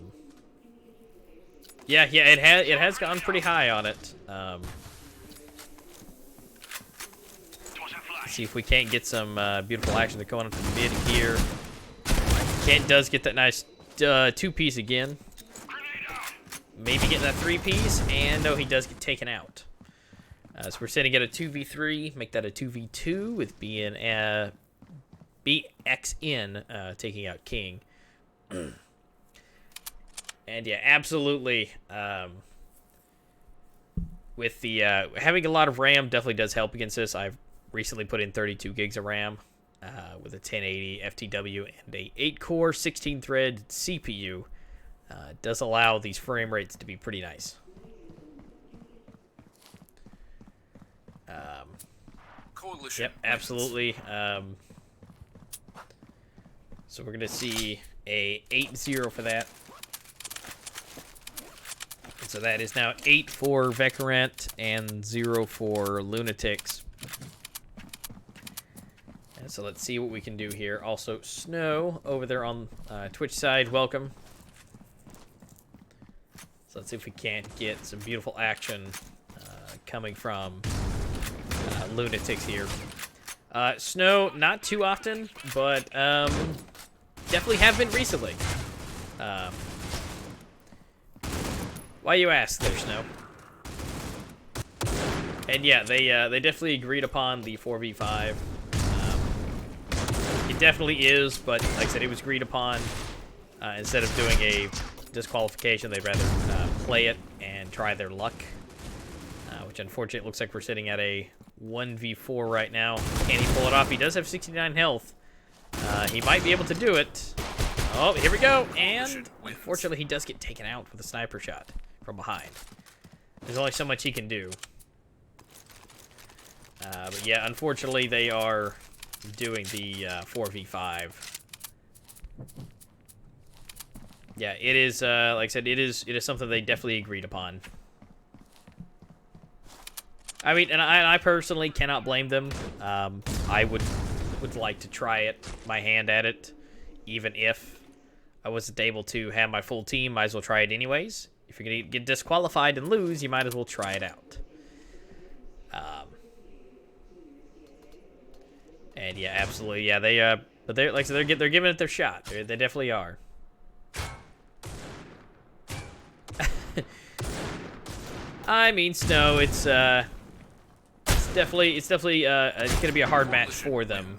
it has gone pretty high on it. See if we can't get some beautiful action going up to the mid here. Kent does get that nice 2-piece again. Maybe getting that 3-piece, and no, he does get taken out. So we're sitting at a 2v3, make that a 2v2 with BXN taking out King. And yeah, absolutely. With the having a lot of RAM definitely does help against this. I've recently put in 32 gigs of RAM with a 1080 FTW and a 8-core, 16-thread CPU. Does allow these frame rates to be pretty nice. Coalition Yep, absolutely. So we're going to see a 8-0 for that. And so that is now 8 for Vecarant and 0 for Lunatics. And so let's see what we can do here. Also, Snow over there on Twitch side, welcome. So let's see if we can't get some beautiful action coming from Lunatics here. Snow, not too often, but definitely have been recently. Why you ask there, Snow? And yeah, they definitely agreed upon the 4v5. It definitely is, but like I said, it was agreed upon. Instead of doing a disqualification, they'd rather play it and try their luck. Which unfortunately looks like we're sitting at a 1v4 right now. Can he pull it off? He does have 69 health. He might be able to do it. Oh, here we go. And unfortunately, he does get taken out with a sniper shot from behind. There's only so much he can do. But yeah, unfortunately, they are doing the 4v5. Yeah, it is, like I said, it is something they definitely agreed upon. I mean, and I personally cannot blame them. I would like to try it, my hand at it, even if I wasn't able to have my full team. Might as well try it anyways. If you're gonna get disqualified and lose, you might as well try it out. And yeah, absolutely, yeah. But they're like so they're giving it their shot. They definitely are. I mean, Snow, it's definitely gonna be a hard match for them.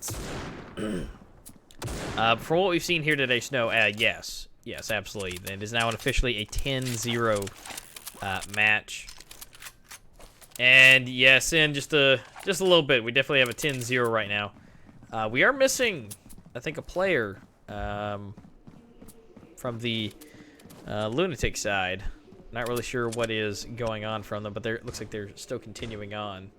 From what we've seen here today, Snow, yes, absolutely. It is now officially a 10-0 match. And yes, in just a little bit, we definitely have a 10-0 right now. We are missing, I think, a player from the Lunatic side. Not really sure what is going on from them, but it looks like they're still continuing on.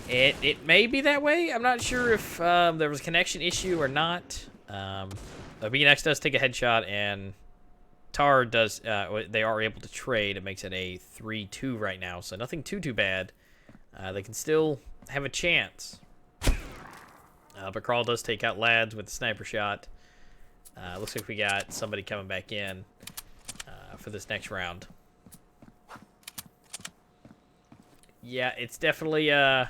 It may be that way. I'm not sure if there was a connection issue or not. BNX does take a headshot, and Tar does. They are able to trade. It makes it a 3-2 right now, so nothing too bad. They can still have a chance. But Carl does take out Lads with the sniper shot. Looks like we got somebody coming back in for this next round. Yeah, it's definitely a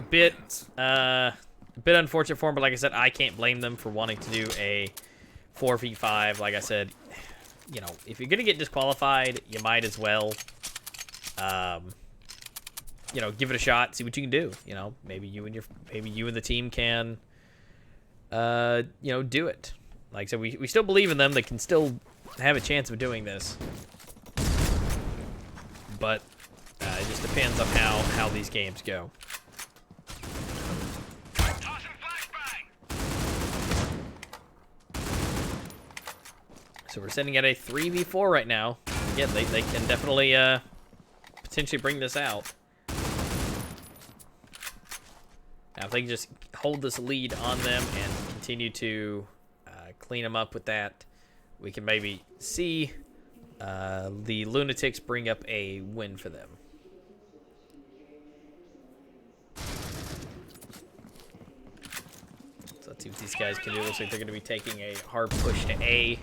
bit unfortunate for him, but like I said, I can't blame them for wanting to do a 4v5. Like I said, you know, if you're gonna get disqualified, you might as well, you know, give it a shot, see what you can do. You know, maybe you and the team can, you know, do it. Like I said, we still believe in them. They can still have a chance of doing this, but it just depends on how these games go. So we're sitting at a 3v4 right now. Again, they can definitely potentially bring this out. Now, if they can just hold this lead on them and continue to clean them up with that, we can maybe see the Lunatics bring up a win for them. So let's see what these guys can do. Looks like they're going to be taking a hard push to A.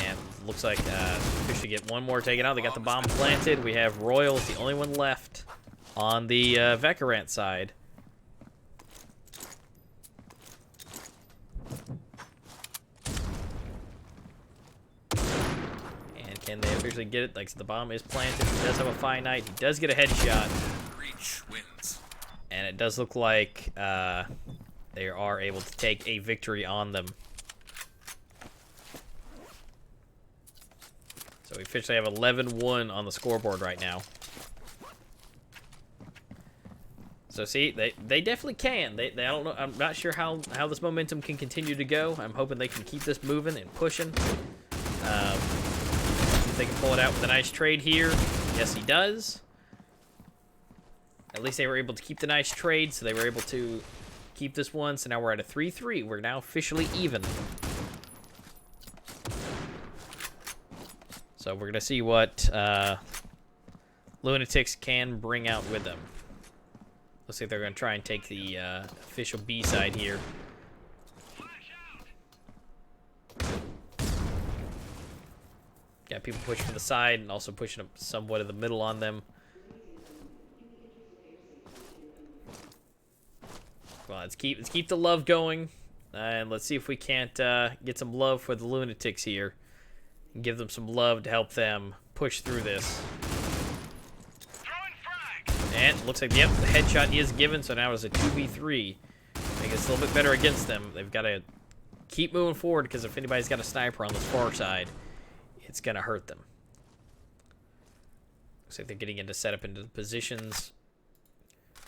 And looks like we should get one more taken out. They got the bomb planted. We have Royals, the only one left on the Vecarant side. And can they officially get it? Like, so the bomb is planted. He does have a finite. He does get a headshot. Breach wins. And it does look like they are able to take a victory on them. So we officially have 11-1 on the scoreboard right now. So see, they definitely can. They I don't know. I'm not sure how this momentum can continue to go. I'm hoping they can keep this moving and pushing. If they can pull it out with a nice trade here. Yes, he does. at least they were able to keep the nice trade, so they were able to keep this one. So now we're at a 3-3. We're now officially even. So we're going to see what Lunatics can bring out with them. Looks like they're going to try and take the official B side here. Got people pushing to the side and also pushing up somewhat in the middle on them. Well, let's keep the love going, and let's see if we can't get some love for the Lunatics here, and give them some love to help them push through this. And it looks like, yep, the headshot is given, so now it's a 2v3. I think it's a little bit better against them. They've got to keep moving forward, because if anybody's got a sniper on this far side, it's going to hurt them. Looks like they're getting into setup into the positions.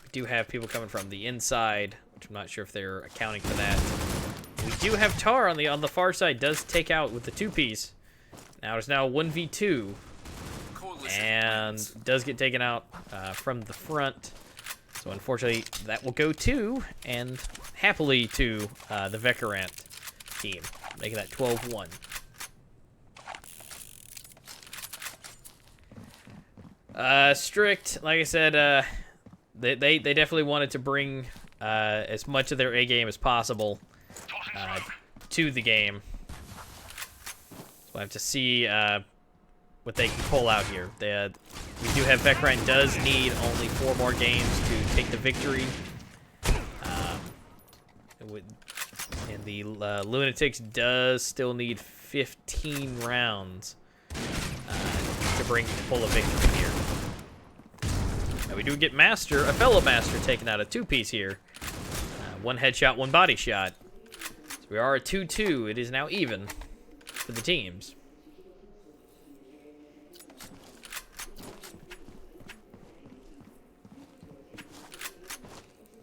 We do have people coming from the inside, which I'm not sure if they're accounting for that. We do have Tar on the far side, does take out with the 2-piece. Now it's now 1v2. And does get taken out from the front. So unfortunately, that will go to, and happily to, the Vekarant team, making that 12-1. Strict, like I said, they definitely wanted to bring as much of their A game as possible to the game. So I have to see what they can pull out here. We do have Vekarant does need only 4 more games to take the victory. And the Lunatics does still need 15 rounds to pull a victory here. Now we do get Master, a fellow Master, taking out a 2-piece here. 1 headshot, 1 body shot. So we are at 2-2. It is now even for the teams.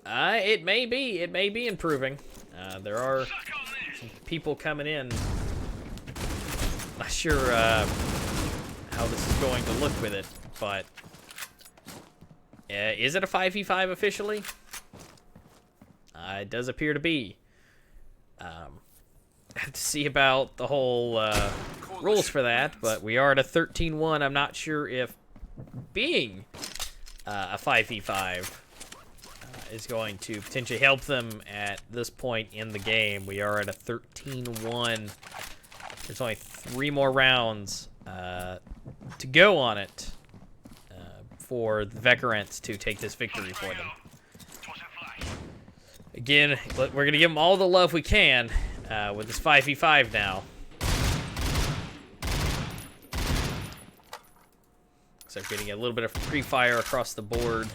It may be improving. There are some people coming in. Not sure how this is going to look with it, but is it a 5v5 officially? It does appear to be. I have to see about the whole rules for that, but we are at a 13-1. I'm not sure if being a 5v5 is going to potentially help them at this point in the game. We are at a 13-1. There's only 3 more rounds to go on it for the Vekarants to take this victory for them. Again, we're going to give them all the love we can with this 5v5 now. So getting a little bit of free fire across the board.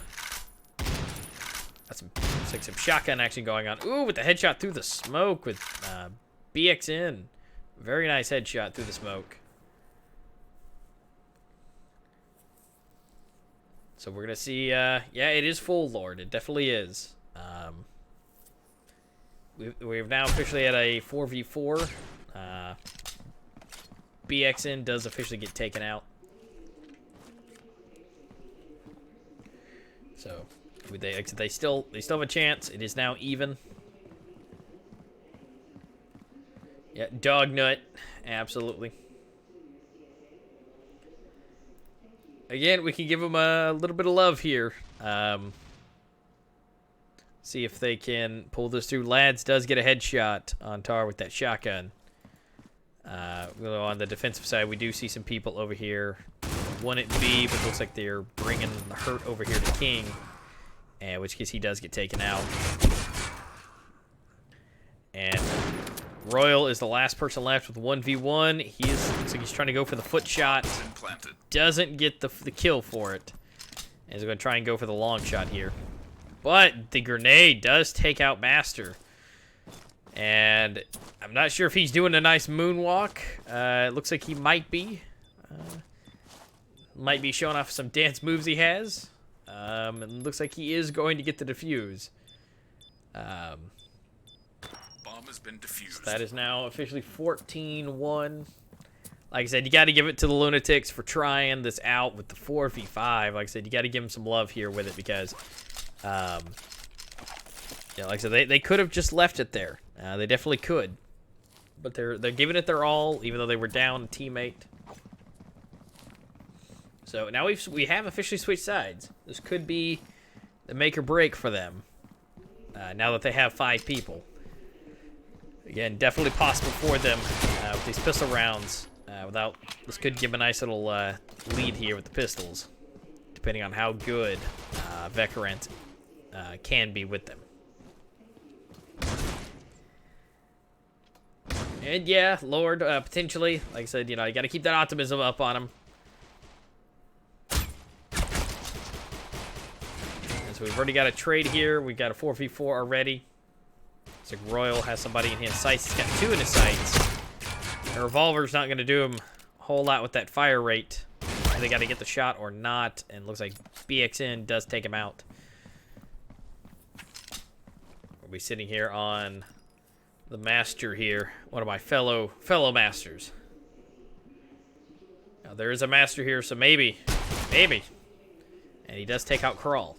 Looks like some shotgun action going on. Ooh, with the headshot through the smoke with BXN. Very nice headshot through the smoke. So we're going to see, yeah, it is full Lord. It definitely is. We've now officially at a 4v4. BXN does officially get taken out. So they still have a chance. It is now even. Yeah, dog nut, absolutely. Again, we can give them a little bit of love here. See if they can pull this through. Lads does get a headshot on Tar with that shotgun. On the defensive side, we do see some people over here. One at B, but looks like they're bringing the hurt over here to King. In which case he does get taken out. And Royal is the last person left with 1v1. Looks like he's trying to go for the foot shot. Doesn't get the kill for it. And he's going to try and go for the long shot here. But the grenade does take out Master. And I'm not sure if he's doing a nice moonwalk. It looks like he might be. Might be showing off some dance moves he has. It looks like he is going to get the defuse. Bomb has been defused. So that is now officially 14-1. Like I said, you got to give it to the Lunatics for trying this out with the 4v5. Like I said, you got to give them some love here with it because, yeah, like I said, they could have just left it there. They definitely could, but they're giving it their all, even though they were down a teammate. So now we have officially switched sides. This could be the make or break for them. Now that they have 5 people. Again, definitely possible for them with these pistol rounds. This could give a nice little lead here with the pistols, depending on how good Veterant can be with them. And yeah, Lord, potentially, like I said, you got to keep that optimism up on him. And so we've already got a trade here. We've got a 4v4 already. Looks like Royal has somebody in his sights. He's got 2 in his sights. The revolver's not going to do him a whole lot with that fire rate. They got to get the shot or not. And looks like BXN does take him out. We'll be sitting here on the master here. One of my fellow masters. Now, there is a master here, so maybe. And he does take out Crawl.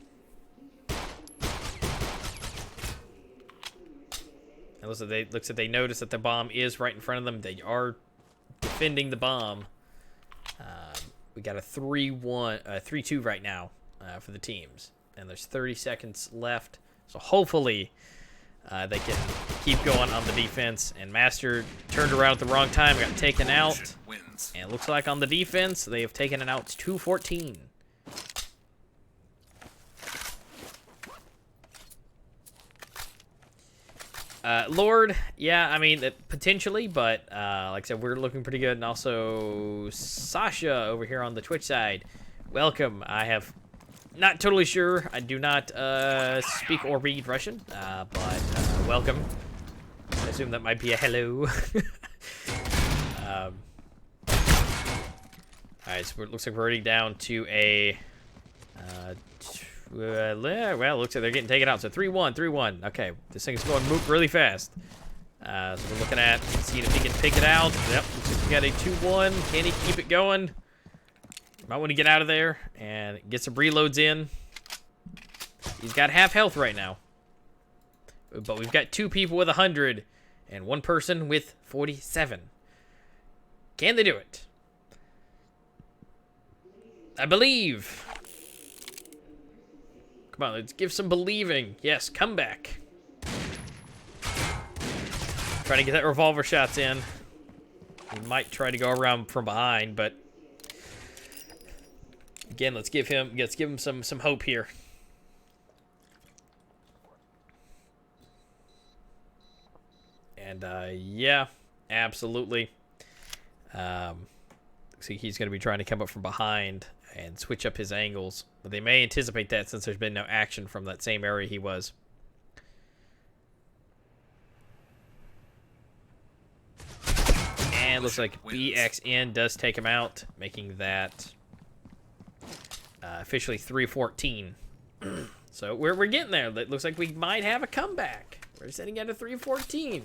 And looks like they notice that the bomb is right in front of them. They are defending the bomb. We got a 3-2 right now for the teams. And there's 30 seconds left. So hopefully they can keep going on the defense. And Master turned around at the wrong time, got taken out. And it looks like on the defense, they have taken it out to 2-14. Lord, yeah, I mean, potentially, but like I said, we're looking pretty good. And also, Sasha over here on the Twitch side, welcome. I have not totally sure. I do not speak or read Russian, but welcome. I assume that might be a hello. Alright, so it looks like we're already down to a... well, it looks like they're getting taken out. So 3-1. Okay, this thing's going really fast. So we're looking at seeing if he can pick it out. Yep, looks like we got a 2-1. Can he keep it going? Might want to get out of there and get some reloads in. He's got half health right now. But we've got 2 people with 100 and 1 person with 47. Can they do it? I believe. Come on, let's give some believing. Yes, come back. Trying to get that revolver shots in. We might try to go around from behind, but again, let's give him some hope here. And yeah, absolutely. Looks like he's going to be trying to come up from behind and switch up his angles. But they may anticipate that since there's been no action from that same area he was. And looks like BXN does take him out, making that officially 3-14. So we're getting there. It looks like we might have a comeback. We're sitting at a 3-14.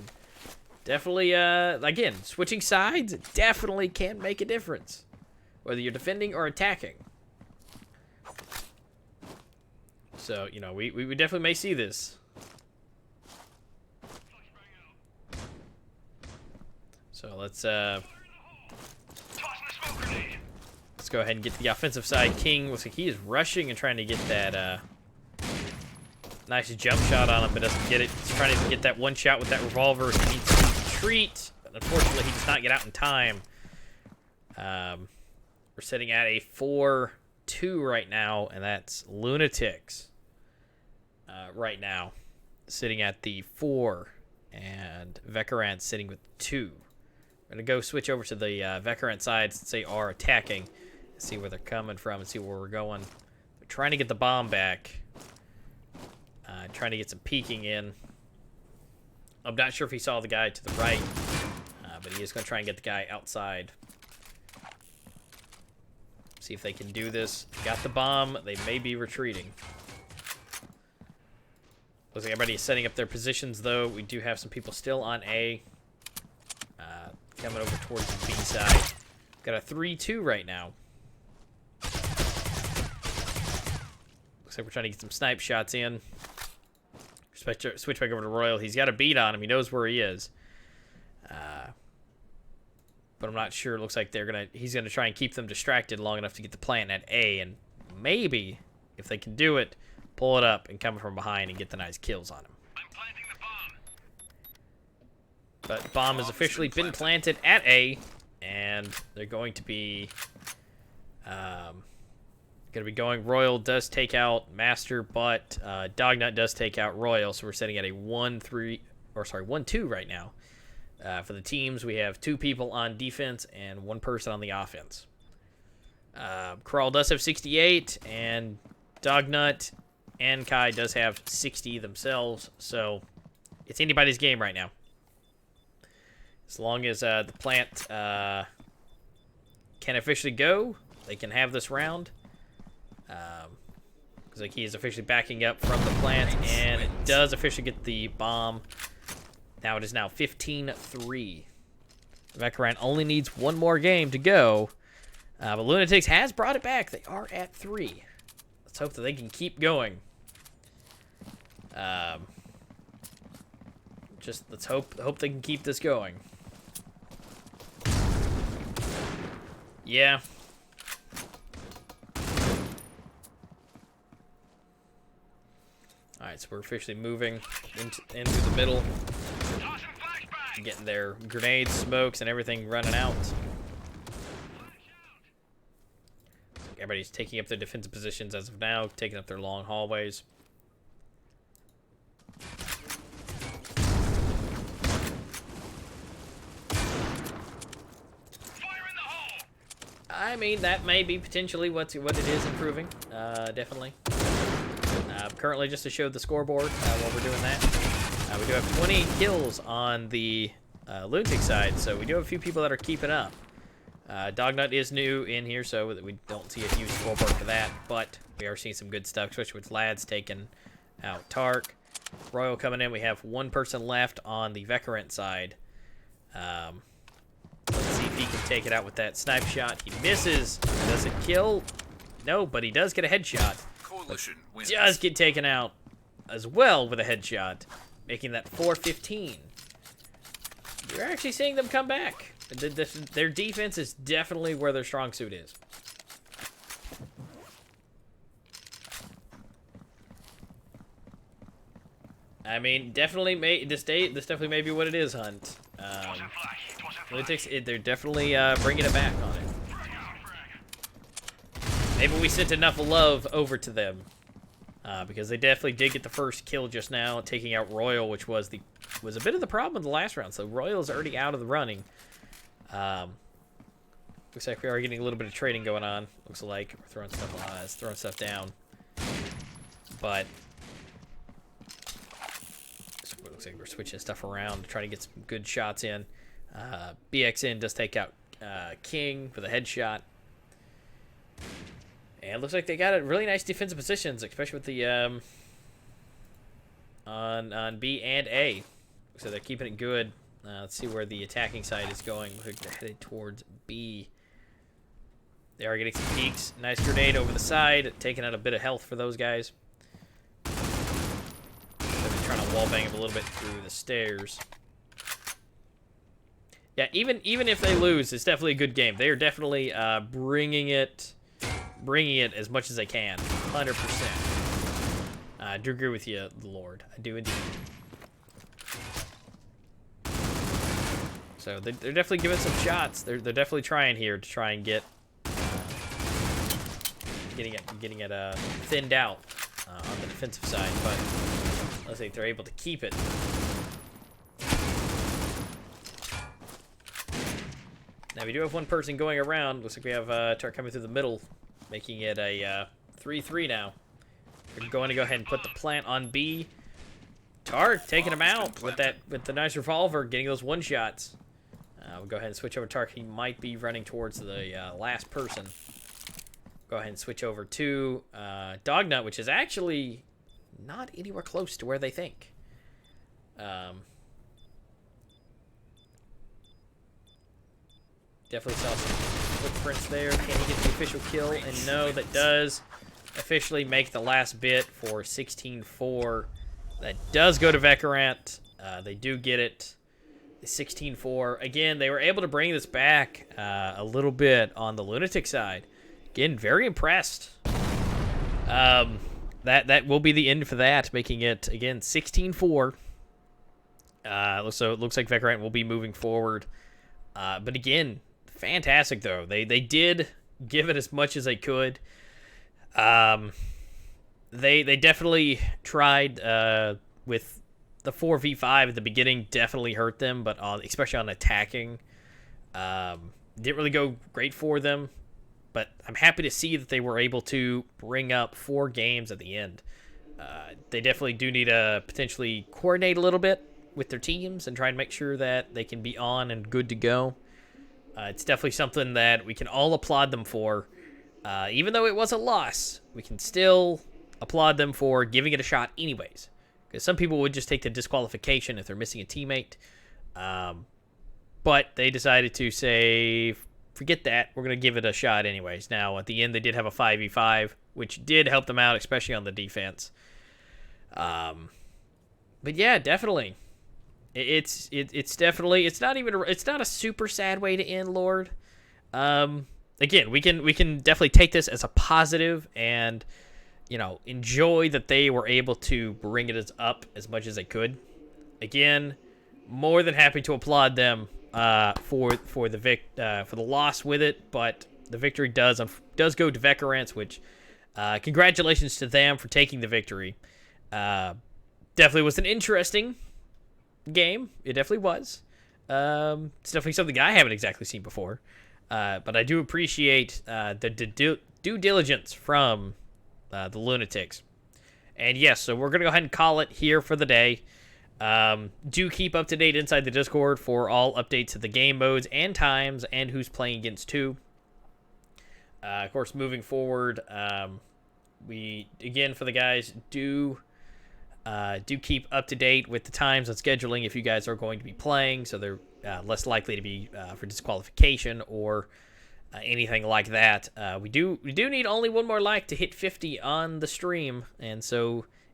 Definitely, again, switching sides definitely can make a difference, whether you're defending or attacking. So, we definitely may see this. So let's go ahead and get to the offensive side. King looks like he is rushing and trying to get that nice jump shot on him, but doesn't get it. He's trying to get that one shot with that revolver. He needs to retreat, but unfortunately he does not get out in time. We're sitting at a 4-2 right now, and that's Lunatics right now, sitting at the 4, and Vekarant sitting with 2. I'm going to go switch over to the Vekarant side since they are attacking, see where they're coming from and see where we're going. They're trying to get the bomb back, trying to get some peeking in. I'm not sure if he saw the guy to the right, but he is going to try and get the guy outside. See if they can do this. Got the bomb. They may be retreating. Looks like everybody is setting up their positions, though. We do have some people still on A. Coming over towards the B side. Got a 3-2 right now. Looks like we're trying to get some snipe shots in. Switch back over to Royal. He's got a beat on him. He knows where he is. But I'm not sure. It looks like he's gonna try and keep them distracted long enough to get the plant at A, and maybe if they can do it, pull it up and come from behind and get the nice kills on him. I'm planting the bomb. But bomb has officially been planted at A, and they're going to be going. Royal does take out Master, but Dognut does take out Royal, so we're sitting at a 1-2 right now. For the teams, we have 2 people on defense and 1 person on the offense. Kral does have 68, and Dognut and Kai does have 60 themselves, so it's anybody's game right now. As long as the plant can officially go, they can have this round. Because like he is officially backing up from the plant, and it does officially get the bomb. Now it is now 15-3. Vecran only needs 1 more game to go. But Lunatics has brought it back. They are at 3. Let's hope that they can keep going. Let's hope they can keep this going. Yeah. Alright, so we're officially moving into the middle. Getting their grenades, smokes, and everything running out. Everybody's taking up their defensive positions as of now, taking up their long hallways. I mean, that may be potentially what it is improving. Definitely. Currently, just to show the scoreboard while we're doing that, we do have 20 kills on the Lunatic side, so we do have a few people that are keeping up. Dognut is new in here, so we don't see a huge scoreboard for that, but we are seeing some good stuff, especially with Lads taking out Tark. Royal coming in. We have 1 person left on the Vecarant side. Let's see if he can take it out with that snipe shot. He misses. Does it kill? No, but he does get a headshot. Coalition wins. Does get taken out as well with a headshot, making that 4-15. You're actually seeing them come back. Their defense is definitely where their strong suit is. I mean, this definitely may be what it is, Hunt. Lunatics, they're definitely bringing it back on it. Maybe we sent enough love over to them, because they definitely did get the first kill just now, taking out Royal, which was a bit of the problem in the last round. So Royal's already out of the running. Looks like we are getting a little bit of trading going on. Looks like we're throwing stuff down, but it looks like we're switching stuff around to try to get some good shots in. BXN does take out King with a headshot. And it looks like they got a really nice defensive positions, especially with the on B and A. So they're keeping it good. Let's see where the attacking side is going. Looks like they're headed towards B. They are getting some peeks. Nice grenade over the side, taking out a bit of health for those guys. They're trying to wallbang him a little bit through the stairs. Yeah, even if they lose, it's definitely a good game. They are definitely bringing it as much as they can, 100%. I do agree with you, Lord. I do indeed. So they're definitely giving some shots. They're definitely trying here to try and getting it thinned out on the defensive side, but let's see if they're able to keep it. Now we do have 1 person going around. Looks like we have Tark coming through the middle, making it a 3-3 now. We're going to go ahead and put the plant on B. Tark taking him out with the nice revolver, getting those 1-shots. We'll go ahead and switch over to Tark. He might be running towards the last person. Go ahead and switch over to Dognut, which is actually not anywhere close to where they think. Definitely saw footprints there. Can he get the official kill? And no, that does officially make the last bit for 16-4. That does go to Vekarant. They do get it. 16-4. Again, they were able to bring this back a little bit on the Lunatic side. Again, very impressed. That will be the end for that, making it, again, 16-4. So it looks like Vekarant will be moving forward. But again, fantastic, though. They did give it as much as they could. They definitely tried with the 4v5 at the beginning, definitely hurt them, but especially on attacking. Didn't really go great for them, but I'm happy to see that they were able to bring up 4 games at the end. They definitely do need to potentially coordinate a little bit with their teams and try and make sure that they can be on and good to go. It's definitely something that we can all applaud them for. Even though it was a loss, we can still applaud them for giving it a shot anyways. Because some people would just take the disqualification if they're missing a teammate. But they decided to say, forget that, we're going to give it a shot anyways. Now, at the end, they did have a 5v5, which did help them out, especially on the defense. But yeah, definitely. It's definitely, it's not a super sad way to end, Lord. Again, we can definitely take this as a positive and, enjoy that they were able to bring it up as much as they could. Again, more than happy to applaud them for the loss with it, but the victory does go to Vekarants, which congratulations to them for taking the victory. Definitely was an interesting game. It definitely was. It's definitely something I haven't exactly seen before. But I do appreciate the due diligence from the Lunatics. And yes, so we're going to go ahead and call it here for the day. Do keep up to date inside the Discord for all updates of the game modes and times and who's playing against who. Of course, moving forward, we, again, for the guys, do keep up to date with the times and scheduling if you guys are going to be playing, so they're less likely to be for disqualification or anything like that. We do need only one more like to hit 50 on the stream, and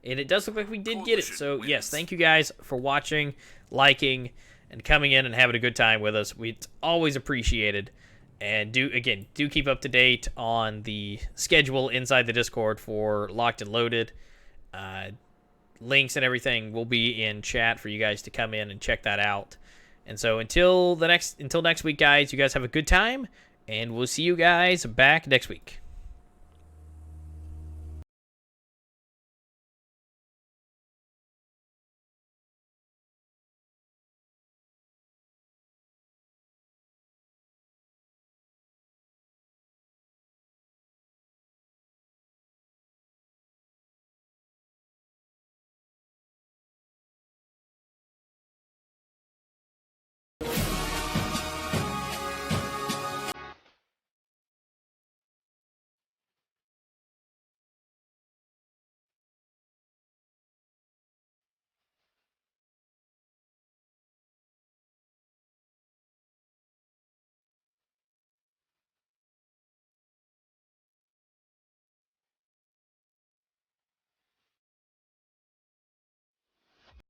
it does look like we did get it. So yes, thank you guys for watching, liking, and coming in and having a good time with us. It's always appreciated. And do keep up to date on the schedule inside the Discord for Locked and Loaded. Links and everything will be in chat for you guys to come in and check that out. And so until next week, guys, you guys have a good time, and we'll see you guys back next week.